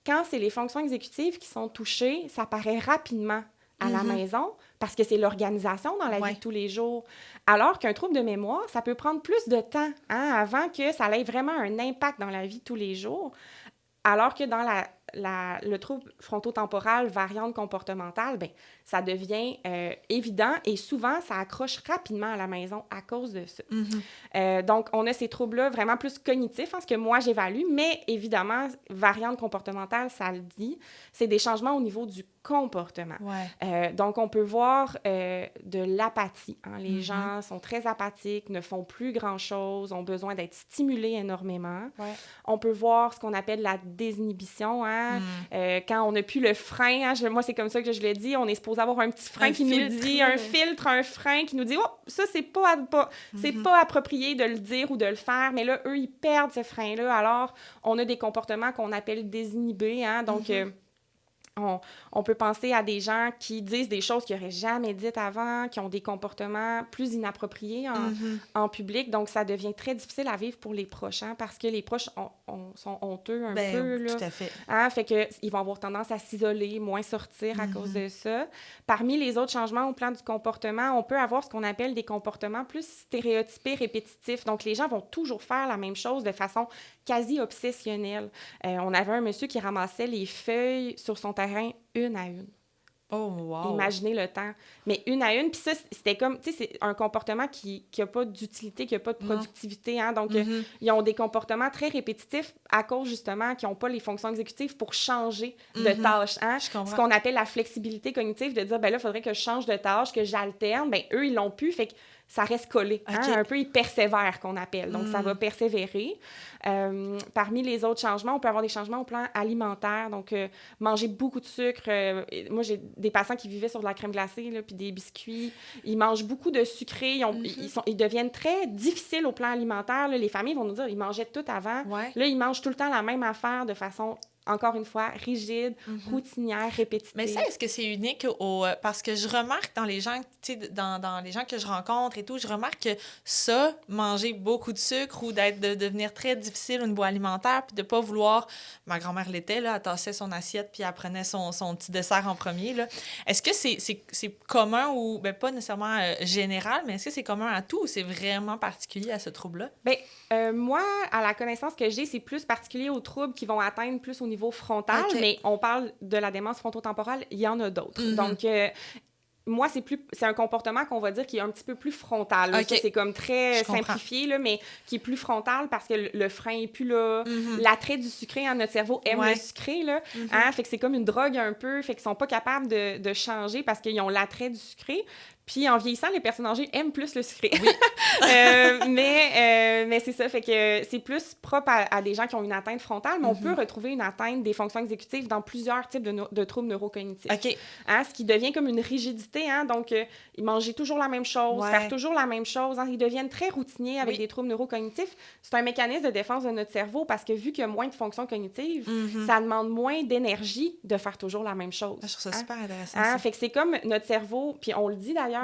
Quand c'est les fonctions exécutives qui sont touchées, ça paraît rapidement à la maison parce que c'est l'organisation dans la vie de tous les jours. Alors qu'un trouble de mémoire, ça peut prendre plus de temps avant que ça ait vraiment un impact dans la vie de tous les jours. Alors que dans le trouble frontotemporal variante comportementale, ça devient évident et souvent, ça accroche rapidement à la maison à cause de ça. Donc, on a ces troubles-là vraiment plus cognitifs, ce que moi, j'évalue, mais évidemment, variante comportementale, ça le dit, c'est des changements au niveau du comportement. Donc, on peut voir de l'apathie. Les gens sont très apathiques, ne font plus grand-chose, ont besoin d'être stimulés énormément. On peut voir ce qu'on appelle la désinhibition. Quand on n'a plus le frein, moi, c'est comme ça que je le dis, on est supposé avoir un petit frein qui nous dit, un filtre, un frein qui nous dit « Oh, ça, c'est pas approprié de le dire ou de le faire. » Mais là, eux, ils perdent ce frein-là. Alors, on a des comportements qu'on appelle désinhibés. Donc, On peut penser à des gens qui disent des choses qu'ils n'auraient jamais dites avant, qui ont des comportements plus inappropriés en public. Donc, ça devient très difficile à vivre pour les proches, hein, parce que les proches sont honteux un peu. Là. Tout à fait. Hein, fait qu'ils vont avoir tendance à s'isoler, moins sortir à cause de ça. Parmi les autres changements au plan du comportement, on peut avoir ce qu'on appelle des comportements plus stéréotypés, répétitifs. Donc, les gens vont toujours faire la même chose de façon quasi obsessionnelle. On avait un monsieur qui ramassait les feuilles sur son terrain une à une. Oh, wow! Imaginez le temps. Mais une à une, puis ça, c'était comme, tu sais, c'est un comportement qui n'a pas d'utilité, qui n'a pas de productivité, hein. Donc, ils ont des comportements très répétitifs à cause, justement, qu'ils n'ont pas les fonctions exécutives pour changer de tâche, hein. Je comprends. Ce qu'on appelle la flexibilité cognitive, de dire, ben là, il faudrait que je change de tâche, que j'alterne. Ben eux, ils l'ont plus, fait que ça reste collé. Hein? Un peu, ils persévèrent, qu'on appelle. Donc, ça va persévérer. Parmi les autres changements, on peut avoir des changements au plan alimentaire. Donc, manger beaucoup de sucre. Moi, j'ai des patients qui vivaient sur de la crème glacée, là, puis des biscuits. Ils mangent beaucoup de sucré. Ils deviennent très difficiles au plan alimentaire. Là. Les familles vont nous dire, ils mangeaient tout avant. Ouais. Là, ils mangent tout le temps la même affaire de façon... encore une fois, rigide, routinière, répétitive. Mais ça, est-ce que c'est unique parce que je remarque dans les gens, tu sais, dans les gens que je rencontre et tout, je remarque que ça, manger beaucoup de sucre ou de devenir très difficile au niveau alimentaire, puis de pas vouloir... Ma grand-mère l'était, là, elle tassait son assiette, puis elle prenait son petit dessert en premier, là. Est-ce que c'est commun ou... Ben, pas nécessairement général, mais est-ce que c'est commun à tout ou c'est vraiment particulier à ce trouble-là? Bien, moi, à la connaissance que j'ai, c'est plus particulier aux troubles qui vont atteindre plus au niveau frontal, mais on parle de la démence frontotemporale, il y en a d'autres. Donc, moi, c'est un comportement qu'on va dire qui est un petit peu plus frontal. Okay. C'est comme très simplifié, là, mais qui est plus frontal parce que le frein n'est plus là. L'attrait du sucré, hein, notre cerveau aime le sucré, là. Hein, fait que c'est comme une drogue un peu, fait qu'ils sont pas capables de changer parce qu'ils ont l'attrait du sucré. Puis en vieillissant, les personnes âgées aiment plus le sucré. Oui. Mais c'est ça, fait que c'est plus propre à des gens qui ont une atteinte frontale, mais on peut retrouver une atteinte des fonctions exécutives dans plusieurs types de troubles neurocognitifs. OK. Hein, ce qui devient comme une rigidité, hein, donc ils mangent toujours la même chose, faire toujours la même chose, hein, ils deviennent très routiniers avec des troubles neurocognitifs. C'est un mécanisme de défense de notre cerveau parce que vu qu'il y a moins de fonctions cognitives, ça demande moins d'énergie de faire toujours la même chose. Je trouve ça super intéressant. Hein, fait que c'est comme notre cerveau, puis on le dit d'ailleurs,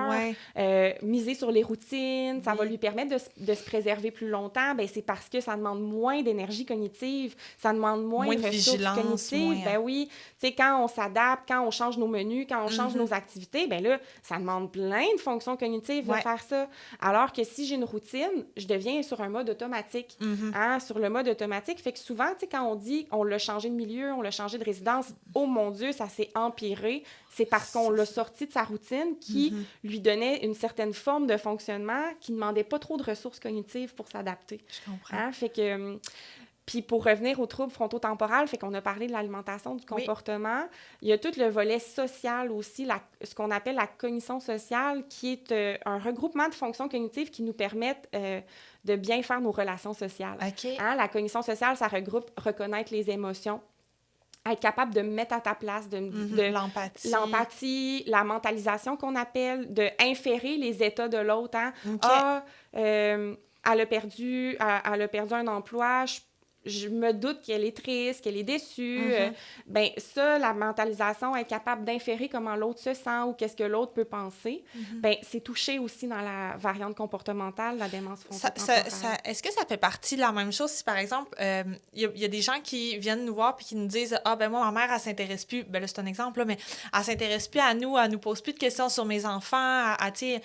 miser sur les routines, ça va lui permettre de se préserver plus longtemps, ben c'est parce que ça demande moins d'énergie cognitive, ça demande moins de ressources cognitives. Ben oui, tu sais, quand on s'adapte, quand on change nos menus, quand on change nos activités, ben là, ça demande plein de fonctions cognitives de faire ça. Alors que si j'ai une routine, je deviens sur un mode automatique. Hein, sur le mode automatique, fait que souvent, tu sais, quand on dit on l'a changé de milieu, on l'a changé de résidence, oh mon Dieu, ça s'est empiré, c'est parce qu'on l'a sorti de sa routine qui lui donnait une certaine forme de fonctionnement qui ne demandait pas trop de ressources cognitives pour s'adapter. Je comprends. Hein? Fait que... Puis pour revenir au trouble frontotemporal, fait qu'on a parlé de l'alimentation, du comportement. Il y a tout le volet social aussi, ce qu'on appelle la cognition sociale, qui est un regroupement de fonctions cognitives qui nous permettent de bien faire nos relations sociales. Okay. Hein? La cognition sociale, ça regroupe reconnaître les émotions, être capable de mettre à ta place, de l'empathie, la mentalisation qu'on appelle, de inférer les états de l'autre. Hein? Okay. Elle a perdu un emploi, je me doute qu'elle est triste, qu'elle est déçue. Ben ça, la mentalisation, être capable d'inférer comment l'autre se sent ou qu'est-ce que l'autre peut penser, ben c'est touché aussi dans la variante comportementale, la démence frontotemporale. Est-ce que ça fait partie de la même chose si, par exemple, il y a des gens qui viennent nous voir puis qui nous disent « Ah, ben moi, ma mère, elle s'intéresse plus. » Ben là, c'est un exemple, là, mais elle s'intéresse plus à nous, elle nous pose plus de questions sur mes enfants, elle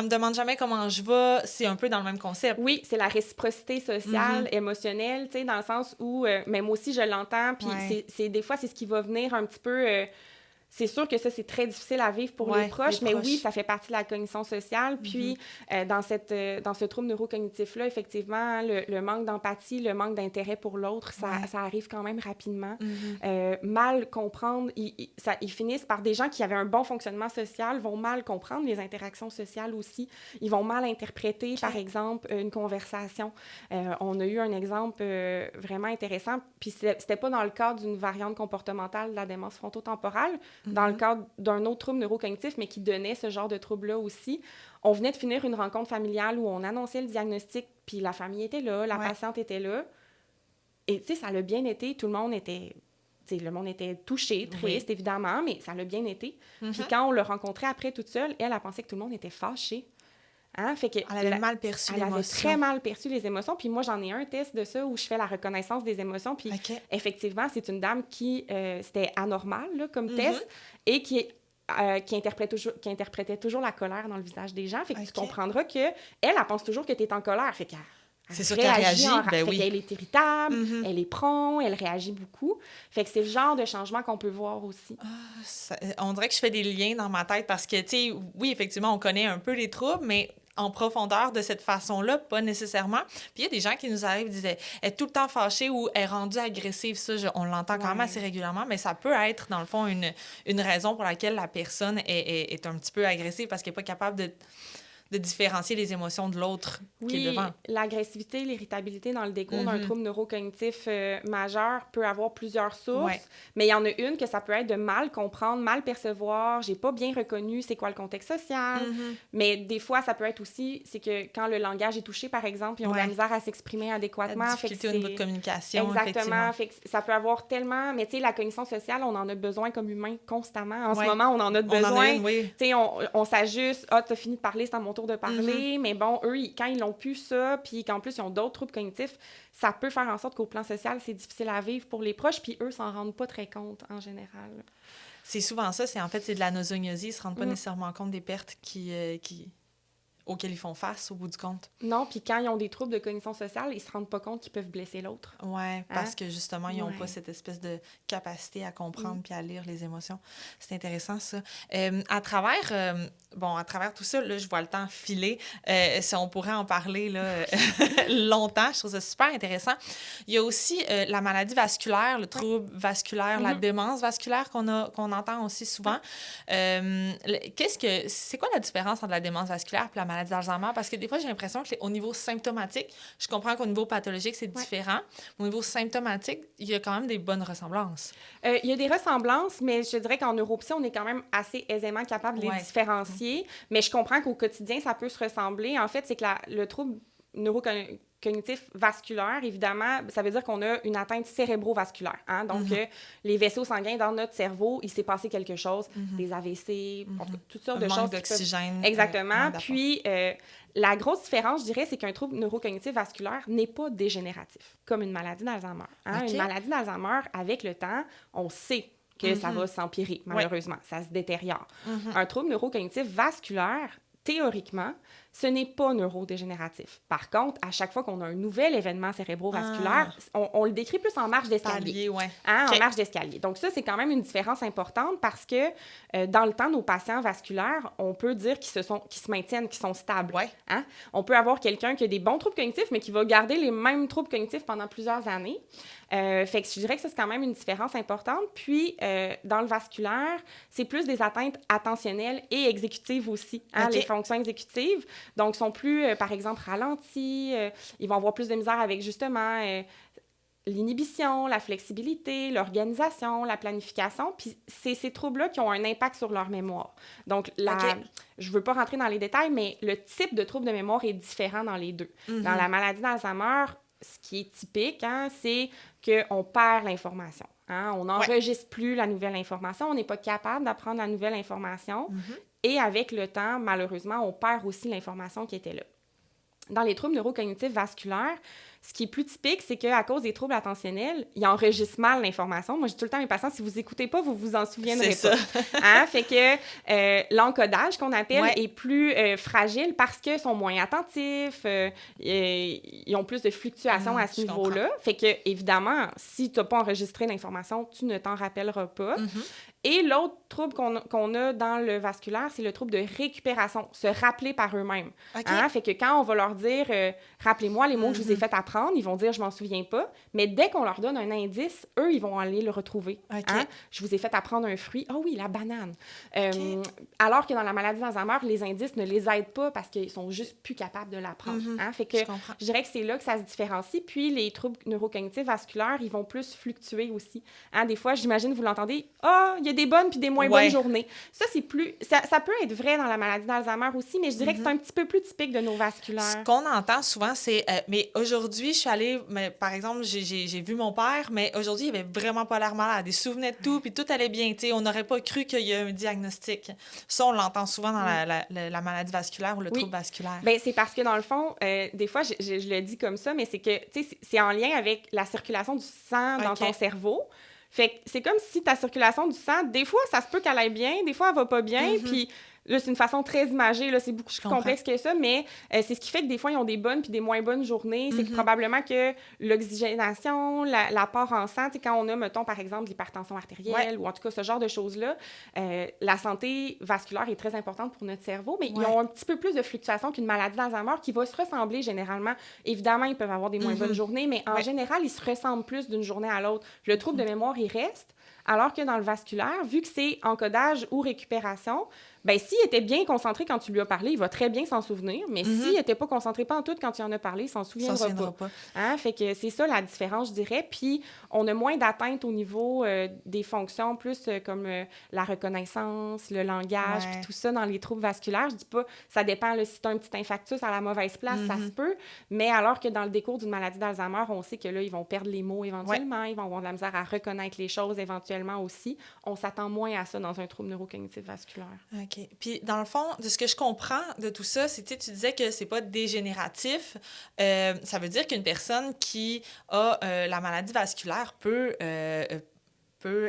me demande jamais comment je vais. C'est un peu dans le même concept. Oui, c'est la réciprocité sociale, émotionnelle, tu sais, dans le sens où, mais moi aussi, je l'entends, puis des fois, c'est ce qui va venir un petit peu... c'est sûr que ça, c'est très difficile à vivre pour les proches, mais oui, ça fait partie de la cognition sociale. Puis, dans ce trouble neurocognitif-là, effectivement, le manque d'empathie, le manque d'intérêt pour l'autre, ça arrive quand même rapidement. Mal comprendre, ils finissent par des gens qui avaient un bon fonctionnement social, vont mal comprendre les interactions sociales aussi. Ils vont mal interpréter, par exemple, une conversation. On a eu un exemple vraiment intéressant, puis c'était pas dans le cadre d'une variante comportementale de la démence frontotemporale, dans le cadre d'un autre trouble neurocognitif, mais qui donnait ce genre de trouble-là aussi. On venait de finir une rencontre familiale où on annonçait le diagnostic, puis la famille était là, la patiente était là. Et tu sais, ça l'a bien été, tout le monde était le monde était touché, triste, évidemment, mais ça l'a bien été. Puis quand on l'a rencontrée après toute seule, elle a pensé que tout le monde était fâché. Hein? Fait que elle avait mal perçu l'émotion. Elle avait très mal perçu les émotions. Puis moi, j'en ai un test de ça où je fais la reconnaissance des émotions. Puis effectivement, c'est une dame qui, c'était anormal là, comme test et qui interprétait toujours la colère dans le visage des gens. Fait que tu comprendras qu'elle pense toujours que tu es en colère. Fait qu'elle c'est sûr qu'elle réagit. Fait qu'elle est irritable, elle est prompte, elle réagit beaucoup. Fait que c'est le genre de changement qu'on peut voir aussi. On dirait que je fais des liens dans ma tête parce que, tu sais, oui, effectivement, on connaît un peu les troubles, mais en profondeur de cette façon-là, pas nécessairement. Puis il y a des gens qui nous arrivent et disent « Elle est tout le temps fâchée » ou « Elle est rendue agressive ». Ça, on l'entend quand même assez régulièrement, mais ça peut être, dans le fond, une raison pour laquelle la personne est un petit peu agressive parce qu'elle n'est pas capable de différencier les émotions de l'autre qui est devant. L'agressivité, l'irritabilité dans le décours d'un trouble neurocognitif majeur peut avoir plusieurs sources, mais il y en a une que ça peut être de mal comprendre, mal percevoir, j'ai pas bien reconnu c'est quoi le contexte social, mais des fois, ça peut être aussi, c'est que quand le langage est touché, par exemple, ils ont de la misère à s'exprimer adéquatement. La difficulté au niveau de communication, exactement. Fait que ça peut avoir tellement... Mais tu sais, la cognition sociale, on en a besoin comme humain constamment. En ce moment, on en a besoin. Tu sais, on s'ajuste. Ah, t'as fini de parler, c'est à mon tour de parler, mais bon, eux, quand ils n'ont plus ça, puis qu'en plus, ils ont d'autres troubles cognitifs, ça peut faire en sorte qu'au plan social, c'est difficile à vivre pour les proches, puis eux s'en rendent pas très compte, en général. C'est souvent ça, c'est de la nosognosie, ils se rendent pas nécessairement compte des pertes auxquels ils font face, au bout du compte. Non, puis quand ils ont des troubles de cognition sociale, ils se rendent pas compte qu'ils peuvent blesser l'autre. Oui, parce que justement, ils n'ont pas cette espèce de capacité à comprendre puis à lire les émotions. C'est intéressant, ça. À travers tout ça, là, je vois le temps filer. Si on pourrait en parler là, longtemps, je trouve ça super intéressant. Il y a aussi la maladie vasculaire, le trouble vasculaire, la démence vasculaire qu'on entend aussi souvent. C'est quoi la différence entre la démence vasculaire et la maladie d'Alzheimer? Parce que des fois, j'ai l'impression qu'au niveau symptomatique, je comprends qu'au niveau pathologique, c'est différent. Au niveau symptomatique, il y a quand même des bonnes ressemblances. Il y a des ressemblances, mais je dirais qu'en neuropsy, on est quand même assez aisément capable de les différencier. Mais je comprends qu'au quotidien, ça peut se ressembler. En fait, c'est que le trouble neurocognitif vasculaire, évidemment, ça veut dire qu'on a une atteinte cérébrovasculaire. Hein? Donc, les vaisseaux sanguins dans notre cerveau, il s'est passé quelque chose, des AVC, toutes sortes de choses. Manque d'oxygène. Exactement. Puis, la grosse différence, je dirais, c'est qu'un trouble neurocognitif vasculaire n'est pas dégénératif, comme une maladie d'Alzheimer. Hein? Une maladie d'Alzheimer, avec le temps, on sait que ça va s'empirer, malheureusement. Ça se détériore. Un trouble neurocognitif vasculaire, théoriquement, ce n'est pas neurodégénératif. Par contre, à chaque fois qu'on a un nouvel événement cérébrovasculaire, on le décrit plus en marche d'escalier. En marche d'escalier. Donc ça, c'est quand même une différence importante parce que dans le temps, nos patients vasculaires, on peut dire qu'ils se maintiennent, qu'ils sont stables. Hein? On peut avoir quelqu'un qui a des bons troubles cognitifs, mais qui va garder les mêmes troubles cognitifs pendant plusieurs années. Fait que je dirais que ça, c'est quand même une différence importante. Puis, dans le vasculaire, c'est plus des atteintes attentionnelles et exécutives aussi, hein, les fonctions exécutives. Donc, sont plus, par exemple, ralentis. Ils vont avoir plus de misère avec, justement, l'inhibition, la flexibilité, l'organisation, la planification. Puis, c'est ces troubles-là qui ont un impact sur leur mémoire. Donc, je ne veux pas rentrer dans les détails, mais le type de trouble de mémoire est différent dans les deux. Dans la maladie d'Alzheimer, ce qui est typique, hein, c'est qu'on perd l'information. Hein? On n'enregistre plus la nouvelle information. On n'est pas capable d'apprendre la nouvelle information. Et avec le temps, malheureusement, on perd aussi l'information qui était là. Dans les troubles neurocognitifs vasculaires, ce qui est plus typique, c'est qu'à cause des troubles attentionnels, ils enregistrent mal l'information. Moi, je dis tout le temps à mes patients, si vous n'écoutez pas, vous vous en souviendrez pas. Hein? Fait que l'encodage, qu'on appelle, est plus fragile parce qu'ils sont moins attentifs, ils ont plus de fluctuations à ce niveau-là. Fait que, évidemment, si tu n'as pas enregistré l'information, tu ne t'en rappelleras pas. Et l'autre trouble qu'on a dans le vasculaire, c'est le trouble de récupération, se rappeler par eux-mêmes. Hein? Fait que quand on va leur dire « Rappelez-moi les mots que je vous ai fait apprendre », ils vont dire « Je m'en souviens pas ». Mais dès qu'on leur donne un indice, eux, ils vont aller le retrouver. Hein? Je vous ai fait apprendre un fruit. Ah oui, la banane. Alors que dans la maladie d'Alzheimer, les indices ne les aident pas parce qu'ils sont juste plus capables de l'apprendre. Hein? Fait que je dirais que c'est là que ça se différencie. Puis les troubles neurocognitifs vasculaires, ils vont plus fluctuer aussi. Hein? Des fois, j'imagine, vous l'entendez, « Ah, il y a des bonnes puis des moins bonnes journées. Ça, c'est plus... Ça peut être vrai dans la maladie d'Alzheimer aussi, mais je dirais que c'est un petit peu plus typique de neurovasculaire. Ce qu'on entend souvent, c'est... mais aujourd'hui, je suis allée... par exemple, j'ai vu mon père, mais aujourd'hui, il avait vraiment pas l'air malade. Il se souvenait de tout, puis tout allait bien. T'sais, on n'aurait pas cru qu'il y a un diagnostic. Ça, on l'entend souvent dans la maladie vasculaire ou le trouble vasculaire. Bien, c'est parce que, dans le fond, des fois, je le dis comme ça, mais c'est que, tu sais, c'est en lien avec la circulation du sang dans ton cerveau. Fait que c'est comme si ta circulation du sang, des fois, ça se peut qu'elle aille bien, des fois, elle va pas bien, puis... Là, c'est une façon très imagée, là, c'est beaucoup plus complexe que ça, mais c'est ce qui fait que des fois, ils ont des bonnes puis des moins bonnes journées. C'est que probablement que l'oxygénation, l'apport en sang, quand on a, mettons, par exemple, l'hypertension artérielle ou en tout cas ce genre de choses-là, la santé vasculaire est très importante pour notre cerveau, mais ils ont un petit peu plus de fluctuations qu'une maladie d'Alzheimer qui va se ressembler généralement. Évidemment, ils peuvent avoir des moins bonnes journées, mais en général, ils se ressemblent plus d'une journée à l'autre. Le trouble de mémoire, il reste, alors que dans le vasculaire, vu que c'est encodage ou récupération, bien, s'il était bien concentré quand tu lui as parlé, il va très bien s'en souvenir, mais s'il n'était pas concentré pas en tout quand tu en as parlé, il s'en souviendra pas. Hein? Fait que c'est ça la différence, je dirais. Puis, on a moins d'atteinte au niveau des fonctions, plus comme la reconnaissance, le langage, puis tout ça dans les troubles vasculaires. Je dis pas, ça dépend, là, si tu as un petit infarctus à la mauvaise place, ça se peut, mais alors que dans le décours d'une maladie d'Alzheimer, on sait que là, ils vont perdre les mots éventuellement, ils vont avoir de la misère à reconnaître les choses éventuellement aussi. On s'attend moins à ça dans un trouble neurocognitif vasculaire. OK. Puis, dans le fond, de ce que je comprends de tout ça, c'est, tu disais que c'est pas dégénératif. Ça veut dire qu'une personne qui a la maladie vasculaire peut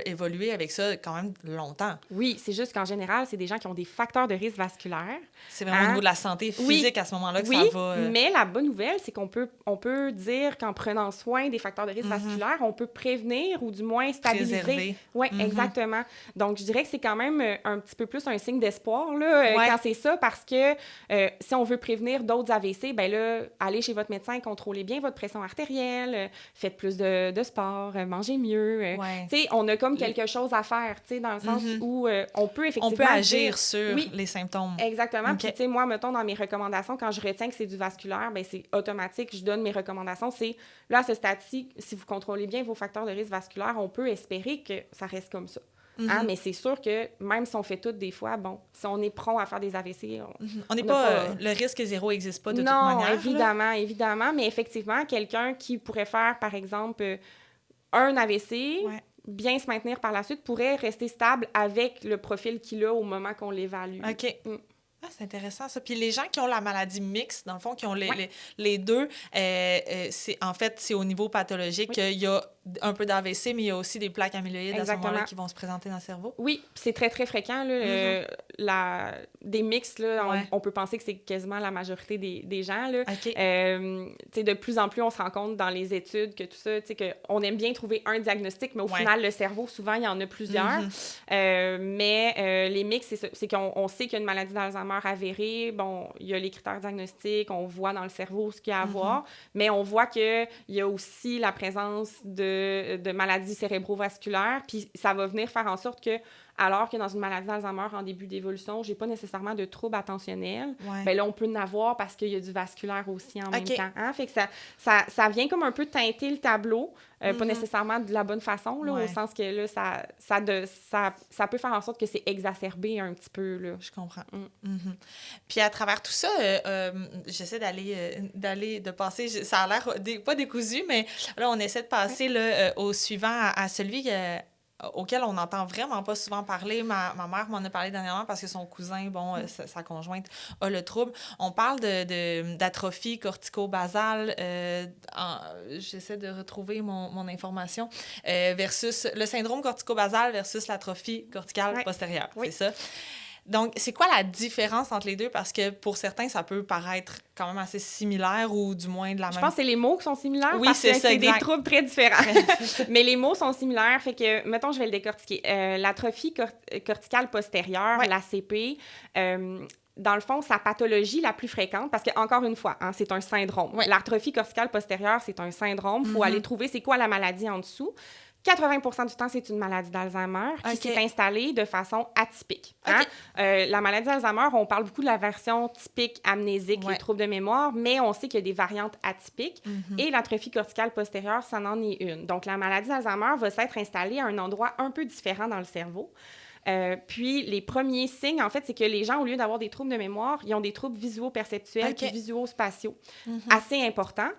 évoluer avec ça quand même longtemps. Oui, c'est juste qu'en général, c'est des gens qui ont des facteurs de risque vasculaire. C'est vraiment au niveau de la santé physique à ce moment-là que ça va... mais la bonne nouvelle, c'est qu'on peut dire qu'en prenant soin des facteurs de risque vasculaire, on peut prévenir ou du moins stabiliser. Préserver. Oui, exactement. Donc, je dirais que c'est quand même un petit peu plus un signe d'espoir là, quand c'est ça, parce que si on veut prévenir d'autres AVC, bien là, allez chez votre médecin, contrôlez bien votre pression artérielle, faites plus de sport, mangez mieux. Tu sais, on a comme quelque chose à faire, tu sais, dans le sens où on peut effectivement... On peut agir sur les symptômes. Exactement. Puis, tu sais, moi, mettons, dans mes recommandations, quand je retiens que c'est du vasculaire, bien, c'est automatique. Je donne mes recommandations. C'est, là, à ce stade-ci, si vous contrôlez bien vos facteurs de risque vasculaire, on peut espérer que ça reste comme ça. Hein? Mais c'est sûr que même si on fait tout des fois, bon, si on est prompt à faire des AVC... On n'est pas... le risque zéro n'existe pas de toute manière. Non, évidemment. Mais effectivement, quelqu'un qui pourrait faire, par exemple, un AVC... bien se maintenir par la suite, pourrait rester stable avec le profil qu'il a au moment qu'on l'évalue. OK. Ah, c'est intéressant, ça. Puis les gens qui ont la maladie mixte, dans le fond, qui ont les deux, en fait, c'est au niveau pathologique qu'il y a un peu d'AVC, mais il y a aussi des plaques amyloïdes à ce moment-là qui vont se présenter dans le cerveau. Oui, c'est très, très fréquent. Là, des mixtes, là, on peut penser que c'est quasiment la majorité des gens. Là. De plus en plus, on se rend compte dans les études que tout ça, qu'on aime bien trouver un diagnostic, mais au final, le cerveau, souvent, il y en a plusieurs. Mais les mixtes, c'est qu'on sait qu'il y a une maladie d'Alzheimer avérée. Bon, il y a les critères diagnostiques, on voit dans le cerveau ce qu'il y a à voir, mais on voit qu'il y a aussi la présence de maladies cérébrovasculaires, puis ça va venir faire en sorte que, alors que dans une maladie d'Alzheimer en début d'évolution, j'ai pas nécessairement de troubles attentionnels, bien là, on peut en avoir parce qu'il y a du vasculaire aussi en même temps. Hein? Fait que ça vient comme un peu teinter le tableau, pas nécessairement de la bonne façon, là, au sens que là, ça peut faire en sorte que c'est exacerbé un petit peu. Là. Je comprends. Puis à travers tout ça, j'essaie de passer, ça a l'air pas décousu, mais là, on essaie de passer là, au suivant, à celui auquel on n'entend vraiment pas souvent parler. Ma mère m'en a parlé dernièrement parce que son cousin, sa conjointe, a le trouble. On parle d'atrophie cortico-basale, j'essaie de retrouver mon information, versus le syndrome cortico-basal versus l'atrophie corticale postérieure. C'est ça. Donc, c'est quoi la différence entre les deux? Parce que pour certains, ça peut paraître quand même assez similaire ou du moins de la même... Je pense que c'est les mots qui sont similaires parce que c'est des troubles très différents. Mais les mots sont similaires, fait que, mettons, je vais le décortiquer. L'atrophie corticale postérieure, l'ACP, dans le fond, sa pathologie la plus fréquente, parce que encore une fois, c'est un syndrome. L'atrophie corticale postérieure, c'est un syndrome. Il faut aller trouver c'est quoi la maladie en dessous. 80% du temps, c'est une maladie d'Alzheimer qui s'est installée de façon atypique. Hein? La maladie d'Alzheimer, on parle beaucoup de la version typique amnésique, les troubles de mémoire, mais on sait qu'il y a des variantes atypiques et l'atrophie corticale postérieure, ça en est une. Donc, la maladie d'Alzheimer va s'être installée à un endroit un peu différent dans le cerveau. Puis, les premiers signes, en fait, c'est que les gens, au lieu d'avoir des troubles de mémoire, ils ont des troubles visuo-perceptuels puis visuo-spatiaux assez importants.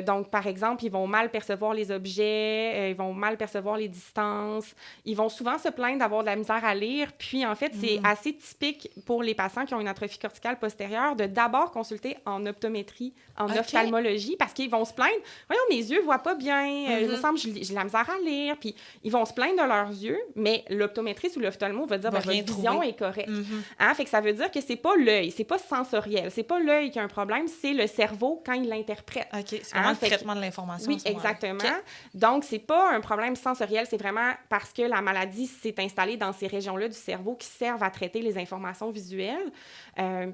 Donc, par exemple, ils vont mal percevoir les objets, ils vont mal percevoir les distances. Ils vont souvent se plaindre d'avoir de la misère à lire. Puis, en fait, c'est assez typique pour les patients qui ont une atrophie corticale postérieure de d'abord consulter en optométrie, en ophtalmologie, parce qu'ils vont se plaindre. « Voyons, mes yeux ne voient pas bien. Il me semble que j'ai de la misère à lire. » Puis, ils vont se plaindre de leurs yeux, mais l'optométriste ou l'ophtalmo va dire « Votre vision est correcte. » Hein? Fait que ça veut dire que c'est pas l'œil, c'est pas sensoriel. C'est pas l'œil qui a un problème, c'est le cerveau quand il l'interprète. C'est vraiment le traitement de l'information. Oui, exactement. Donc, c'est pas un problème sensoriel, c'est vraiment parce que la maladie s'est installée dans ces régions-là du cerveau qui servent à traiter les informations visuelles.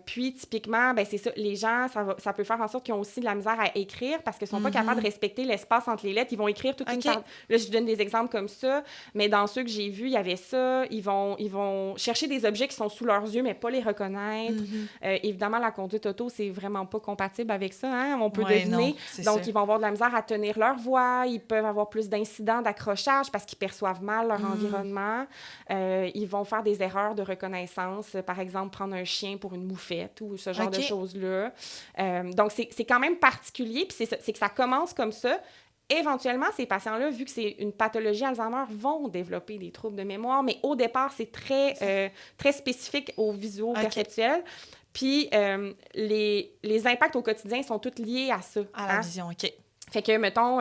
Puis, typiquement, ben c'est ça, les gens, ça peut faire en sorte qu'ils ont aussi de la misère à écrire parce qu'ils sont pas capables de respecter l'espace entre les lettres. Ils vont écrire toute une part. Là, je donne des exemples comme ça, mais dans ceux que j'ai vus, il y avait ça. Ils vont chercher des objets qui sont sous leurs yeux, mais pas les reconnaître. Évidemment, la conduite auto, c'est vraiment pas compatible avec ça, hein? On peut deviner. Donc, ils vont avoir de la misère à tenir leur voix. Ils peuvent avoir plus d'incidents d'accrochage parce qu'ils perçoivent mal leur environnement. Ils vont faire des erreurs de reconnaissance. Par exemple, prendre un chien pour une moufette ou ce genre de choses-là. Donc, c'est quand même particulier. Puis c'est que ça commence comme ça. Éventuellement, ces patients-là, vu que c'est une pathologie Alzheimer, vont développer des troubles de mémoire, mais au départ, c'est très spécifique au visuo-perceptuel. Puis, les impacts au quotidien sont tous liés à ça. À la vision, Fait que, mettons,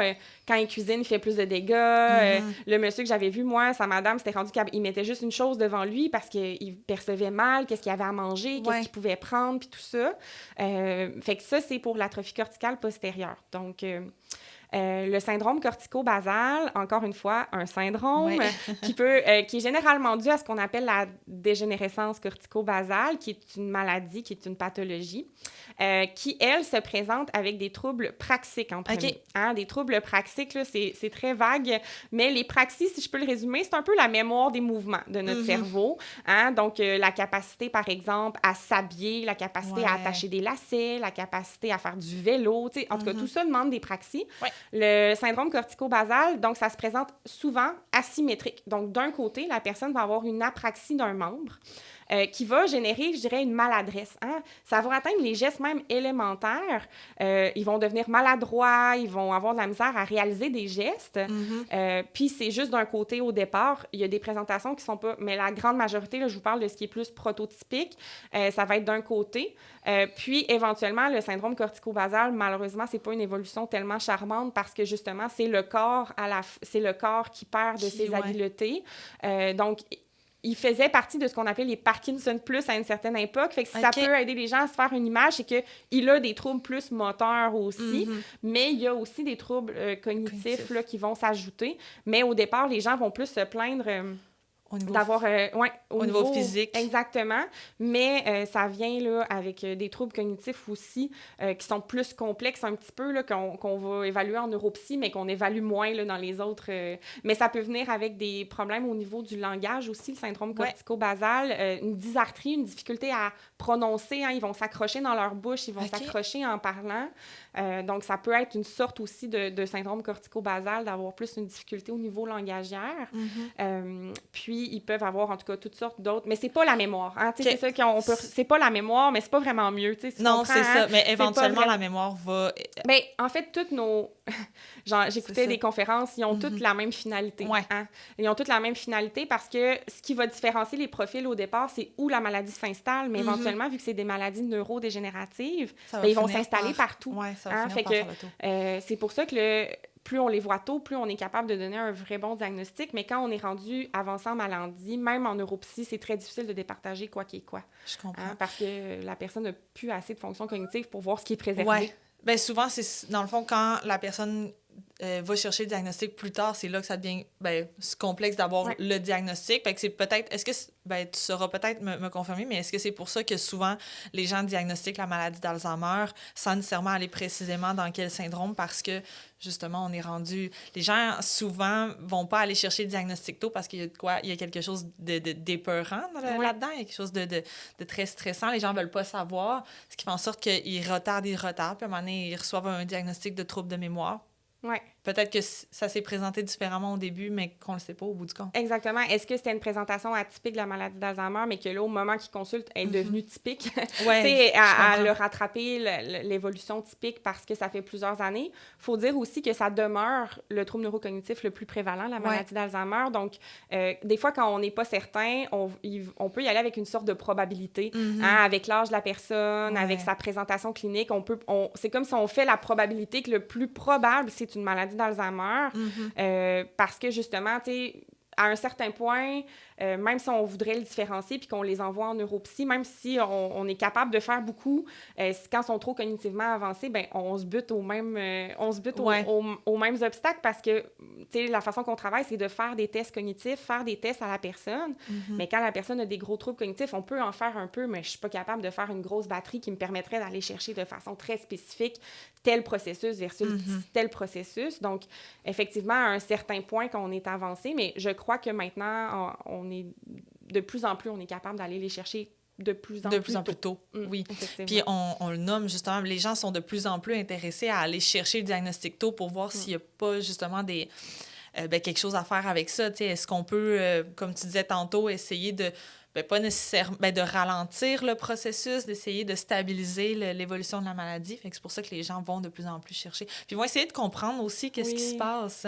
quand il cuisine, il fait plus de dégâts. Le monsieur que j'avais vu, moi, sa madame, c'était rendu qu'il mettait juste une chose devant lui parce qu'il percevait mal qu'est-ce qu'il avait à manger, qu'est-ce qu'il pouvait prendre, puis tout ça. Fait que ça, c'est pour l'atrophie corticale postérieure. Donc... le syndrome cortico-basal, encore une fois, un syndrome qui est généralement dû à ce qu'on appelle la dégénérescence cortico-basale, qui est une maladie, qui est une pathologie, qui, elle, se présente avec des troubles praxiques en premier. Hein? Des troubles praxiques, là, c'est très vague, mais les praxis, si je peux le résumer, c'est un peu la mémoire des mouvements de notre cerveau. Hein? Donc, la capacité, par exemple, à s'habiller, la capacité à attacher des lacets, la capacité à faire du vélo, en tout cas, tout ça demande des praxis. Le syndrome cortico-basal, donc, ça se présente souvent asymétrique. Donc, d'un côté, la personne va avoir une apraxie d'un membre qui va générer, je dirais, une maladresse. Hein? Ça va atteindre les gestes même élémentaires. Ils vont devenir maladroits, ils vont avoir de la misère à réaliser des gestes. Puis, c'est juste d'un côté au départ. Il y a des présentations qui sont pas... Mais la grande majorité, là, je vous parle de ce qui est plus prototypique. Ça va être d'un côté. Puis, éventuellement, le syndrome cortico-basal, malheureusement, c'est pas une évolution tellement charmante parce que, justement, c'est le corps qui perd de ses habiletés. Donc, il faisait partie de ce qu'on appelait les Parkinson plus à une certaine époque. Fait que ça peut aider les gens à se faire une image, c'est qu'il a des troubles plus moteurs aussi, mais il y a aussi des troubles cognitifs là, qui vont s'ajouter. Mais au départ, les gens vont plus se plaindre... d'avoir au niveau physique. Exactement. Mais ça vient là, avec des troubles cognitifs aussi qui sont plus complexes un petit peu, là, qu'on va évaluer en neuropsy, mais qu'on évalue moins là, dans les autres. Mais ça peut venir avec des problèmes au niveau du langage aussi, le syndrome cortico-basal, une dysarthrie, une difficulté à prononcer. Hein, ils vont s'accrocher dans leur bouche, ils vont s'accrocher en parlant. Donc, ça peut être une sorte aussi de syndrome cortico-basal, d'avoir plus une difficulté au niveau langagière. Puis, ils peuvent avoir, en tout cas, toutes sortes d'autres. Mais c'est pas la mémoire. Hein? C'est ça c'est pas la mémoire, mais c'est pas vraiment mieux. Non, c'est ça. Mais éventuellement, la mémoire va... Bien, en fait, toutes nos... j'écoutais des conférences, ils ont toutes la même finalité. Hein? Ils ont toutes la même finalité parce que ce qui va différencier les profils au départ, c'est où la maladie s'installe. Mais éventuellement, vu que c'est des maladies neurodégénératives, ils vont s'installer partout. Ça va finir par c'est pour ça que plus on les voit tôt, plus on est capable de donner un vrai bon diagnostic. Mais quand on est rendu avancé en maladie, même en neuropsy, c'est très difficile de départager quoi qui est quoi. Je comprends. Hein, parce que la personne n'a plus assez de fonctions cognitives pour voir ce qui est préservé. Ouais. Bien, souvent, c'est dans le fond, quand la personne va chercher le diagnostic plus tard, c'est là que ça devient complexe d'avoir le diagnostic. Fait que c'est peut-être, tu sauras peut-être me confirmer, mais est-ce que c'est pour ça que souvent les gens diagnostiquent la maladie d'Alzheimer sans nécessairement aller précisément dans quel syndrome, parce que justement, on est rendu... Les gens, souvent, vont pas aller chercher le diagnostic tôt parce qu'il y a il y a quelque chose d'épeurant là-dedans, il y a quelque chose de très stressant. Les gens veulent pas savoir, ce qui fait en sorte qu'ils retardent, puis à un moment donné, ils reçoivent un diagnostic de trouble de mémoire. Oui. Peut-être que ça s'est présenté différemment au début, mais qu'on ne le sait pas au bout du compte. Exactement. Est-ce que c'était une présentation atypique de la maladie d'Alzheimer, mais que là, au moment qu'il consulte, elle est devenue typique? Ouais, tu sais, à le rattraper, l'évolution typique, parce que ça fait plusieurs années. Il faut dire aussi que ça demeure le trouble neurocognitif le plus prévalent, la maladie d'Alzheimer. Donc, des fois, quand on n'est pas certain, on peut y aller avec une sorte de probabilité, avec l'âge de la personne, avec sa présentation clinique. C'est comme si on fait la probabilité que le plus probable, c'est une maladie d'Alzheimer, parce que justement, tu sais, à un certain point, même si on voudrait le différencier puis qu'on les envoie en neuropsy, même si on est capable de faire beaucoup, quand ils sont trop cognitivement avancés, ben on se bute aux mêmes obstacles, parce que, tu sais, la façon qu'on travaille, c'est de faire des tests cognitifs, faire des tests à la personne. Mais quand la personne a des gros troubles cognitifs, on peut en faire un peu, mais je suis pas capable de faire une grosse batterie qui me permettrait d'aller chercher de façon très spécifique tel processus versus tel processus. Donc, effectivement, à un certain point qu'on est avancé, mais je crois que maintenant, on est de plus en plus, on est capable d'aller les chercher de plus en plus tôt. Oui. Puis on le nomme justement, les gens sont de plus en plus intéressés à aller chercher le diagnostic tôt pour voir s'il n'y a pas justement quelque chose à faire avec ça. T'sais, est-ce qu'on peut, comme tu disais tantôt, essayer de... pas nécessairement de ralentir le processus, d'essayer de stabiliser l'évolution de la maladie. Fait que c'est pour ça que les gens vont de plus en plus chercher. Puis ils vont essayer de comprendre aussi qu'est-ce qui se passe.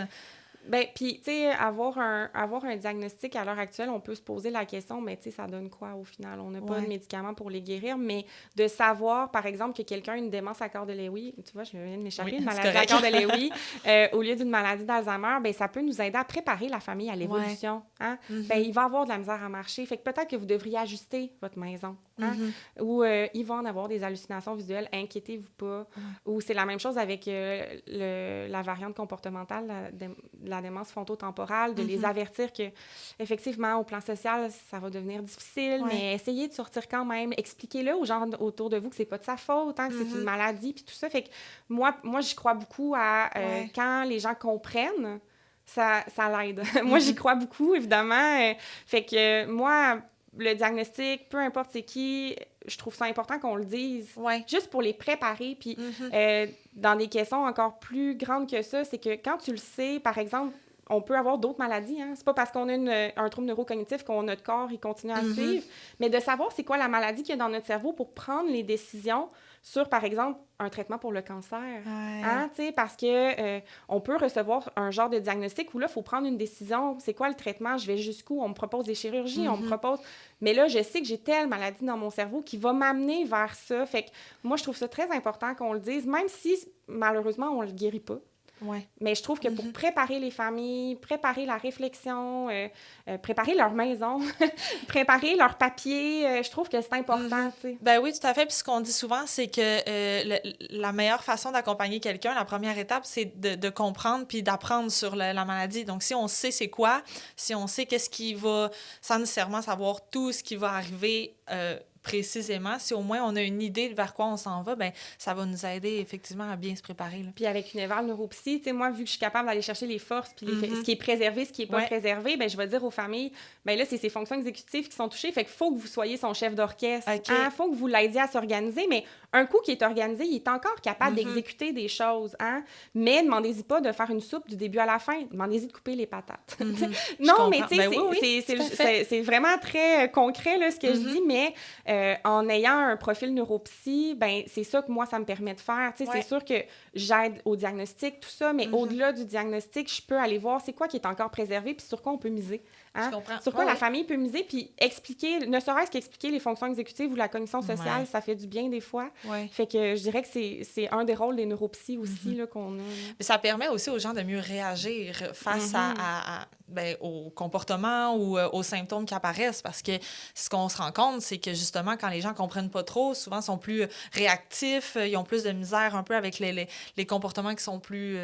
Bien, puis, tu sais, avoir un diagnostic à l'heure actuelle, on peut se poser la question, mais tu sais, ça donne quoi au final? On n'a pas de médicaments pour les guérir, mais de savoir, par exemple, que quelqu'un a une démence à corps de Lewy, tu vois, je viens de m'échapper, une maladie à corps de Lewy, au lieu d'une maladie d'Alzheimer, bien, ça peut nous aider à préparer la famille à l'évolution. Hein? Bien, il va avoir de la misère à marcher, fait que peut-être que vous devriez ajuster votre maison. Hein? Ou il va en avoir des hallucinations visuelles, inquiétez-vous pas. Ou c'est la même chose avec la variante comportementale, la démence frontotemporale, de les avertir que, effectivement, au plan social, ça va devenir difficile, mais essayez de sortir quand même. Expliquez-le aux gens autour de vous que c'est pas de sa faute, hein, que c'est une maladie, puis tout ça. Fait que moi j'y crois beaucoup à quand les gens comprennent, ça l'aide. Moi, j'y crois beaucoup, évidemment. Fait que moi, le diagnostic, peu importe c'est qui, je trouve ça important qu'on le dise, juste pour les préparer. Puis dans des questions encore plus grandes que ça, c'est que quand tu le sais, par exemple, on peut avoir d'autres maladies. Hein? C'est pas parce qu'on a un trouble neurocognitif que notre corps il continue à suivre, mais de savoir c'est quoi la maladie qu'il y a dans notre cerveau pour prendre les décisions sur, par exemple, un traitement pour le cancer. Hein? Parce que on peut recevoir un genre de diagnostic où là, il faut prendre une décision. C'est quoi le traitement? Je vais jusqu'où? On me propose des chirurgies, on me propose... Mais là, je sais que j'ai telle maladie dans mon cerveau qui va m'amener vers ça. Fait que moi, je trouve ça très important qu'on le dise, même si, malheureusement, on ne le guérit pas. Mais je trouve que pour préparer les familles, préparer la réflexion, préparer leur maison, préparer leurs papiers, je trouve que c'est important. Ben oui, tout à fait. Puis ce qu'on dit souvent, c'est que la meilleure façon d'accompagner quelqu'un, la première étape, c'est de comprendre puis d'apprendre sur la maladie. Donc, si on sait c'est quoi, si on sait qu'est-ce qui va, sans nécessairement savoir tout ce qui va arriver précisément, si au moins on a une idée de vers quoi on s'en va, ben ça va nous aider effectivement à bien se préparer. Là. Puis avec une éval neuropsy, tu sais, moi, vu que je suis capable d'aller chercher les forces puis ce qui est préservé, ce qui n'est pas préservé, ben je vais dire aux familles, ben là, c'est ses fonctions exécutives qui sont touchées, fait qu'il faut que vous soyez son chef d'orchestre. Il faut que vous l'aidiez à s'organiser, mais un coup qui est organisé, il est encore capable d'exécuter des choses. Hein? Mais demandez-y pas de faire une soupe du début à la fin. Demandez-y de couper les patates. Non, mais tu sais, c'est vraiment très concret là, ce que je dis, mais en ayant un profil neuropsy, ben c'est ça que moi, ça me permet de faire. C'est sûr que j'aide au diagnostic, tout ça, mais au-delà du diagnostic, je peux aller voir c'est quoi qui est encore préservé puis sur quoi on peut miser. Hein? Sur quoi la famille peut miser, puis expliquer, ne serait-ce qu'expliquer les fonctions exécutives ou la cognition sociale, ça fait du bien des fois. Fait que je dirais que c'est un des rôles des neuropsies aussi là, qu'on a. Mais ça permet aussi aux gens de mieux réagir face à au comportement ou aux symptômes qui apparaissent. Parce que ce qu'on se rend compte, c'est que justement, quand les gens ne comprennent pas trop, souvent ils sont plus réactifs, ils ont plus de misère un peu avec les comportements qui sont plus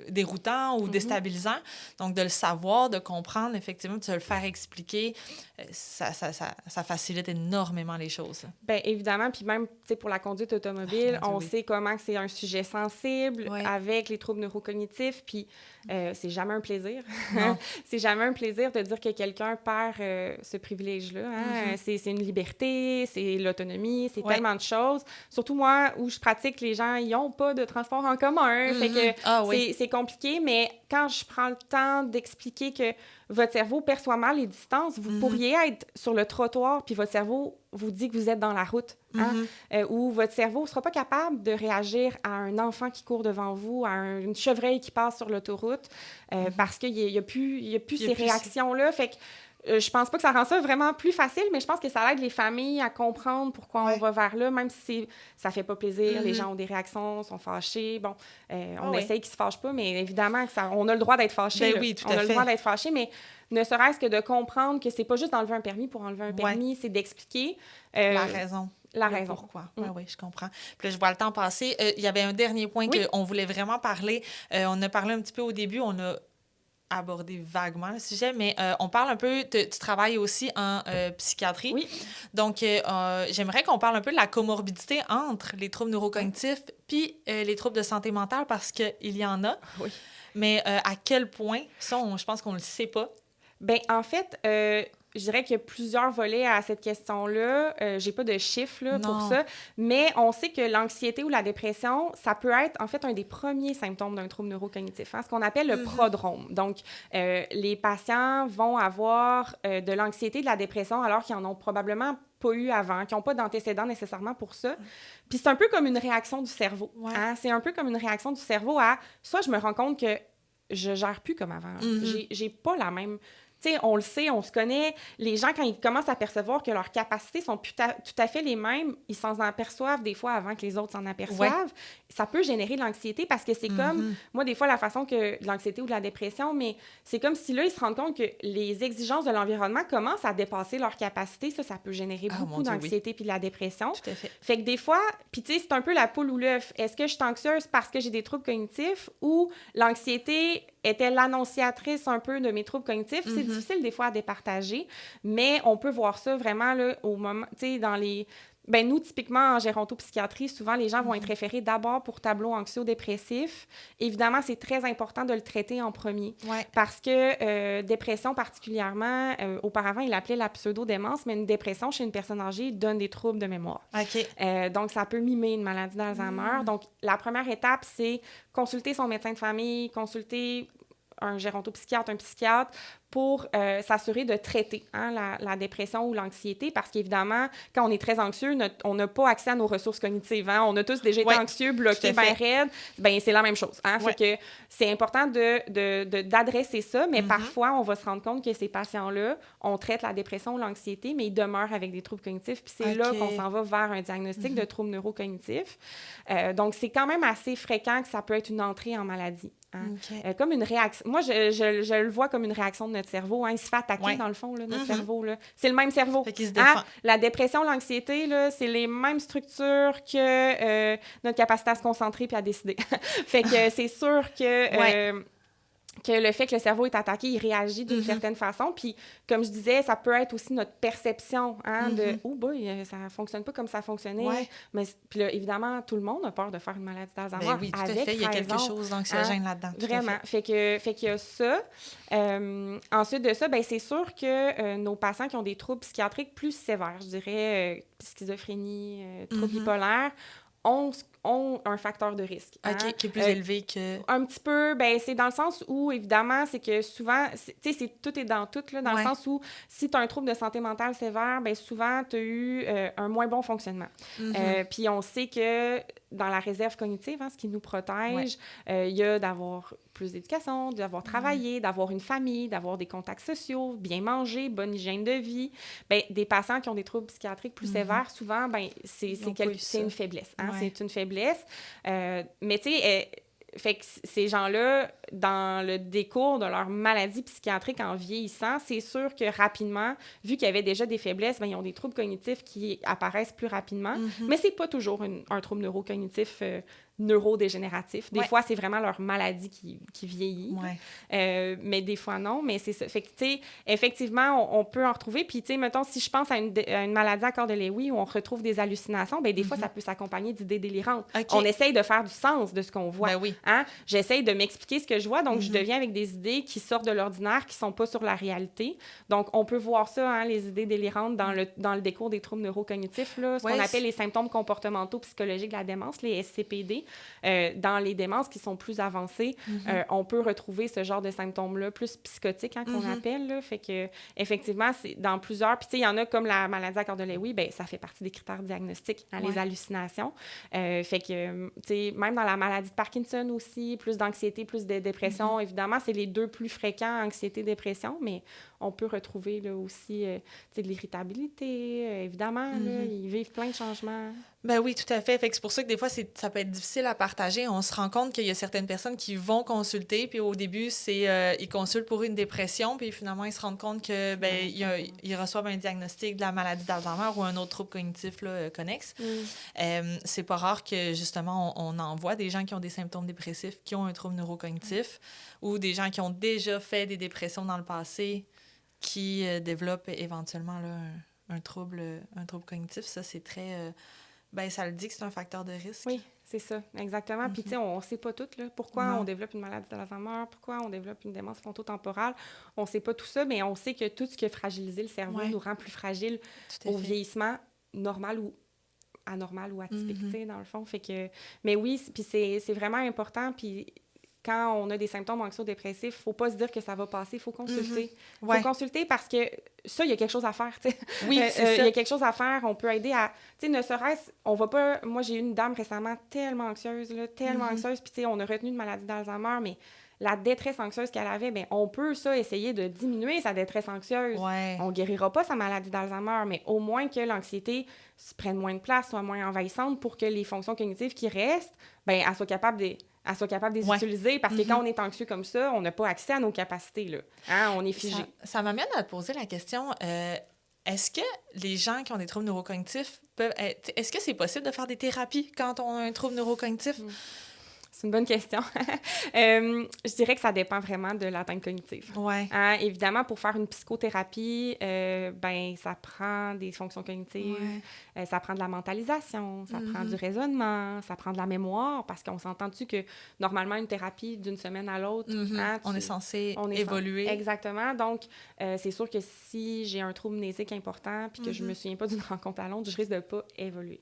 déroutants ou déstabilisants. Donc, de le savoir, de comprendre, effectivement, de le faire expliquer, ça facilite énormément les choses. Bien, évidemment, puis même pour la conduite automobile, on sait comment que c'est un sujet sensible avec les troubles neurocognitifs, puis c'est jamais un plaisir. C'est jamais un plaisir de dire que quelqu'un perd ce privilège-là. Hein? C'est une liberté, c'est l'autonomie, c'est tellement de choses. Surtout moi, où je pratique, les gens, ils n'ont pas de transport en commun. Fait que c'est compliqué, mais quand je prends le temps d'expliquer que votre cerveau perçoit mal les distances, vous pourriez être sur le trottoir, puis votre cerveau vous dit que vous êtes dans la route. Hein? Ou votre cerveau ne sera pas capable de réagir à un enfant qui court devant vous, à une chevreuil qui passe sur l'autoroute, parce qu'il n'y a plus ces réactions-là. Fait que je pense pas que ça rend ça vraiment plus facile, mais je pense que ça aide les familles à comprendre pourquoi on va vers là, même si ça fait pas plaisir, les gens ont des réactions, sont fâchés. Bon, on essaye qu'ils se fâchent pas, mais évidemment, on a le droit d'être fâché. Ben oui, tout à fait. On a le droit d'être fâché, mais ne serait-ce que de comprendre que c'est pas juste d'enlever un permis pour enlever un permis, c'est d'expliquer la raison. La raison. Pourquoi. Oui, je comprends. Puis là, je vois le temps passer. Il y avait un dernier point qu'on voulait vraiment parler. On a parlé un petit peu au début, on a abordé vaguement le sujet, mais on parle un peu, tu travailles aussi en psychiatrie. Oui. Donc, j'aimerais qu'on parle un peu de la comorbidité entre les troubles neurocognitifs puis les troubles de santé mentale, parce qu'il y en a. Oui. Mais à quel point, ça, je pense qu'on ne le sait pas. Bien, en fait, je dirais qu'il y a plusieurs volets à cette question-là. J'ai pas de chiffres pour ça, mais on sait que l'anxiété ou la dépression, ça peut être en fait un des premiers symptômes d'un trouble neurocognitif, ce qu'on appelle le prodrome. Donc, les patients vont avoir de l'anxiété, de la dépression, alors qu'ils en ont probablement pas eu avant, qui n'ont pas d'antécédents nécessairement pour ça. Puis c'est un peu comme une réaction du cerveau. Hein? C'est un peu comme une réaction du cerveau à soit je me rends compte que je gère plus comme avant. J'ai pas la même... Tu sais, on le sait, on se connaît. Les gens, quand ils commencent à percevoir que leurs capacités sont tout à fait les mêmes, ils s'en aperçoivent des fois avant que les autres s'en aperçoivent. Ça peut générer de l'anxiété parce que c'est comme, moi, des fois, la façon que de l'anxiété ou de la dépression, mais c'est comme si là, ils se rendent compte que les exigences de l'environnement commencent à dépasser leurs capacités. Ça peut générer beaucoup d'anxiété puis de la dépression. Tout à fait. Fait que des fois, puis tu sais, c'est un peu la poule ou l'œuf. Est-ce que je suis anxieuse parce que j'ai des troubles cognitifs ou l'anxiété était l'annonciatrice un peu de mes troubles cognitifs? C'est difficile des fois à départager, mais on peut voir ça vraiment là, au moment, tu sais, dans les... Ben nous, typiquement, en gérontopsychiatrie, souvent, les gens vont être référés d'abord pour tableau anxio-dépressif. Évidemment, c'est très important de le traiter en premier. Parce que dépression particulièrement, auparavant, il l'appelait la pseudo-démence, mais une dépression chez une personne âgée donne des troubles de mémoire. Donc, ça peut mimer une maladie d'Alzheimer. Donc, la première étape, c'est consulter son médecin de famille, consulter un gérontopsychiatre, un psychiatre, pour s'assurer de traiter la dépression ou l'anxiété, parce qu'évidemment, quand on est très anxieux, on n'a pas accès à nos ressources cognitives. Hein? On a tous déjà été anxieux, bloqués, bien raides. Bien, c'est la même chose. Hein? Fait que c'est important d'adresser ça, mais parfois, on va se rendre compte que ces patients-là, on traite la dépression ou l'anxiété, mais ils demeurent avec des troubles cognitifs, puis c'est là qu'on s'en va vers un diagnostic de troubles neurocognitifs. Donc, c'est quand même assez fréquent que ça peut être une entrée en maladie. Hein? Comme une réaction. Moi, je le vois comme une réaction de notre cerveau. Hein? Il se fait attaquer, dans le fond, là, notre cerveau. Là. C'est le même cerveau. Fait qu'il se défend. Hein? La dépression, l'anxiété, là, c'est les mêmes structures que notre capacité à se concentrer puis à décider. Fait que c'est sûr que... que le fait que le cerveau est attaqué, il réagit d'une certaine façon. Puis, comme je disais, ça peut être aussi notre perception de « Oh boy, ça ne fonctionne pas comme ça fonctionnait. » Mais puis là, évidemment, tout le monde a peur de faire une maladie d'Alzheimer. Ben oui, tout à fait. Il y a quelque chose d'anxiogène là-dedans. Vraiment. Fait qu'il y a ça. Ensuite de ça, ben c'est sûr que nos patients qui ont des troubles psychiatriques plus sévères, je dirais schizophrénie, troubles bipolaires, ont un facteur de risque. Qui est plus élevé que... Un petit peu, ben c'est dans le sens où, évidemment, c'est que souvent, tu sais, tout est dans tout, là, dans le sens où, si tu as un trouble de santé mentale sévère, ben souvent, tu as eu un moins bon fonctionnement. Puis on sait que dans la réserve cognitive, ce qui nous protège, il y a d'avoir plus d'éducation, d'avoir travaillé, d'avoir une famille, d'avoir des contacts sociaux, bien manger, bonne hygiène de vie. Ben, des patients qui ont des troubles psychiatriques plus sévères, souvent, ben, c'est une faiblesse. C'est une faiblesse. Mais tu sais, fait que ces gens-là, dans le décours de leur maladie psychiatrique en vieillissant, c'est sûr que rapidement, vu qu'il y avait déjà des faiblesses, bien, ils ont des troubles cognitifs qui apparaissent plus rapidement. Mais c'est pas toujours un trouble neurocognitif neurodégénératif. Des fois, c'est vraiment leur maladie qui vieillit. Mais des fois, non. Mais c'est ça. Fait que, tu sais, effectivement, on peut en retrouver. Puis, tu sais, mettons, si je pense à une maladie à corps de Lewy où on retrouve des hallucinations, bien, des fois, ça peut s'accompagner d'idées délirantes. On essaye de faire du sens de ce qu'on voit. Hein? J'essaye de m'expliquer ce que je vois. Donc, je deviens avec des idées qui sortent de l'ordinaire, qui sont pas sur la réalité. Donc, on peut voir ça, hein, les idées délirantes dans le décours des troubles neurocognitifs, là, ce qu'on appelle les symptômes comportementaux psychologiques de la démence, les SCPD. Dans les démences qui sont plus avancées, on peut retrouver ce genre de symptômes-là, plus psychotiques, hein, qu'on appelle. Là. Fait que, effectivement, c'est dans plusieurs... Puis, tu sais, il y en a comme la maladie à corps de Lewy, bien, ça fait partie des critères diagnostiques, hein, les hallucinations. Fait que, tu sais, même dans la maladie de Parkinson aussi, plus d'anxiété, plus de dépression, évidemment, c'est les deux plus fréquents, anxiété, dépression, mais on peut retrouver là, aussi tu sais, de l'irritabilité, évidemment, là, ils vivent plein de changements. Ben oui, tout à fait. Fait que c'est pour ça que des fois, ça peut être difficile à partager. On se rend compte qu'il y a certaines personnes qui vont consulter, puis au début, ils consultent pour une dépression, puis finalement, ils se rendent compte que ils reçoivent un diagnostic de la maladie d'Alzheimer ou un autre trouble cognitif là, connexe. C'est pas rare que, justement, on en voit des gens qui ont des symptômes dépressifs, qui ont un trouble neurocognitif, ou des gens qui ont déjà fait des dépressions dans le passé, qui développent éventuellement là, un trouble cognitif. Ça, c'est très... ben ça le dit que c'est un facteur de risque. Oui, c'est ça, exactement. Puis, tu sais, on ne sait pas tout, là. Pourquoi on développe une maladie d'Alzheimer, pourquoi on développe une démence frontotemporale. On ne sait pas tout ça, mais on sait que tout ce qui a fragilisé le cerveau nous rend plus fragiles au vieillissement normal ou anormal ou atypique, tu sais, dans le fond. Fait que... Mais oui, puis c'est vraiment important, puis... Quand on a des symptômes anxio-dépressifs, il ne faut pas se dire que ça va passer, il faut consulter. Il faut consulter parce que ça, il y a quelque chose à faire, tu sais. Oui, c'est ça. Il y a quelque chose à faire, on peut aider à... Tu sais, ne serait-ce... On va pas... Moi, j'ai eu une dame récemment tellement anxieuse, là, anxieuse, puis tu sais, on a retenu une maladie d'Alzheimer, mais la détresse anxieuse qu'elle avait, bien, on peut, ça, essayer de diminuer sa détresse anxieuse. On guérira pas sa maladie d'Alzheimer, mais au moins que l'anxiété prenne moins de place, soit moins envahissante pour que les fonctions cognitives qui restent, bien, elles soient capables de les utiliser, parce que quand on est anxieux comme ça, on n'a pas accès à nos capacités, là. Hein? On est figé. Ça m'amène à te poser la question, est-ce que les gens qui ont des troubles neurocognitifs est-ce que c'est possible de faire des thérapies quand on a un trouble neurocognitif? C'est une bonne question. Je dirais que ça dépend vraiment de l'atteinte cognitive. Hein? Évidemment, pour faire une psychothérapie, ben, ça prend des fonctions cognitives, ça prend de la mentalisation, ça prend du raisonnement, ça prend de la mémoire, parce qu'on s'entend-tu que normalement, une thérapie d'une semaine à l'autre... Hein, on est censé évoluer. Exactement. Donc, c'est sûr que si j'ai un trouble mnésique important puis que je me souviens pas d'une rencontre à l'autre, je risque de pas évoluer.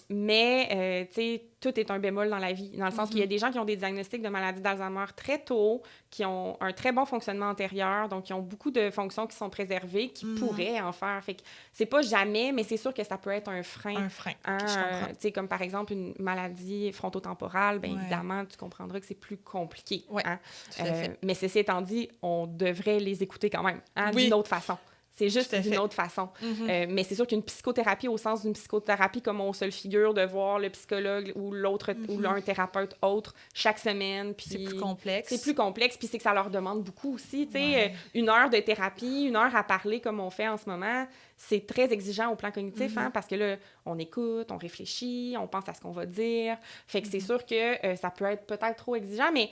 Mais, tu sais, tout est un bémol dans la vie, dans le sens qu'il y a des gens qui ont des diagnostics de maladie d'Alzheimer très tôt, qui ont un très bon fonctionnement antérieur, donc qui ont beaucoup de fonctions qui sont préservées, qui pourraient en faire. Fait que c'est pas jamais, mais c'est sûr que ça peut être un frein. Un frein, hein, je comprends. Tu sais, comme par exemple une maladie frontotemporale, bien évidemment, tu comprendras que c'est plus compliqué. Hein? Tout à fait. Mais ceci étant dit, on devrait les écouter quand même, hein, d'une autre façon. C'est juste d'une autre façon. Mais c'est sûr qu'une psychothérapie, au sens d'une psychothérapie, comme on se le figure, de voir le psychologue ou l'autre ou un thérapeute autre chaque semaine. Puis c'est plus complexe. C'est plus complexe, puis c'est que ça leur demande beaucoup aussi. Tu sais, une heure de thérapie, une heure à parler comme on fait en ce moment, c'est très exigeant au plan cognitif, hein, parce que là, on écoute, on réfléchit, on pense à ce qu'on va dire. Fait que c'est sûr que ça peut être peut-être trop exigeant, mais...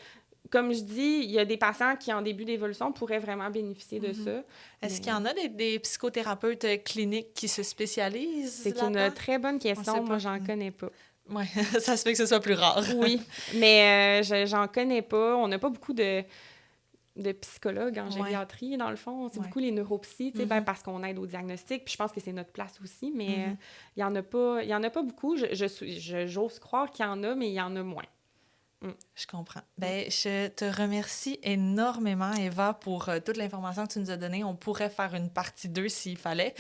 Comme je dis, il y a des patients qui, en début d'évolution, pourraient vraiment bénéficier de ça. Est-ce qu'il y en a des psychothérapeutes cliniques qui se spécialisent C'est une très bonne question. Moi, j'en connais pas. Oui, ça se fait que ce soit plus rare. Oui, mais j'en connais pas. On n'a pas beaucoup de psychologues en gériatrie, dans le fond. C'est beaucoup les neuropsys, ben, parce qu'on aide au diagnostic. Puis je pense que c'est notre place aussi, mais il y en a pas beaucoup. J'ose croire qu'il y en a, mais il y en a moins. Je comprends. Ben, je te remercie énormément, Eva, pour toute l'information que tu nous as donnée. On pourrait faire une partie 2 s'il fallait.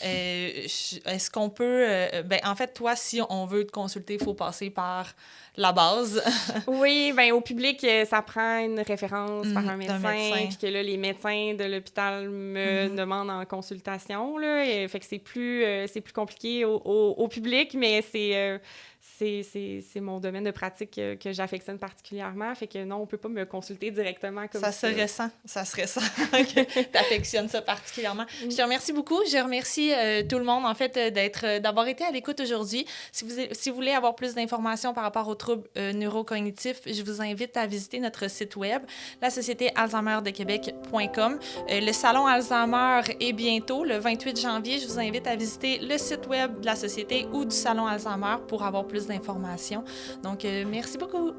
Est-ce qu'on peut... ben, en fait, toi, si on veut te consulter, il faut passer par la base. Oui, bien, au public, ça prend une référence par un médecin, puis que là, les médecins de l'hôpital me demandent en consultation, là, et fait que c'est plus compliqué au public, mais c'est mon domaine de pratique que j'affectionne particulièrement. Fait que non, on peut pas me consulter directement comme ça. Ça se ressent que tu affectionnes ça particulièrement. Je te remercie beaucoup. Je remercie tout le monde, en fait, d'avoir été à l'écoute aujourd'hui. Si vous voulez avoir plus d'informations par rapport aux troubles neurocognitifs, je vous invite à visiter notre site web, la société alzheimerdequebec.com. Le salon Alzheimer est bientôt, le 28 janvier. Je vous invite à visiter le site web de la société ou du salon Alzheimer pour avoir plus d'informations. Donc, merci beaucoup.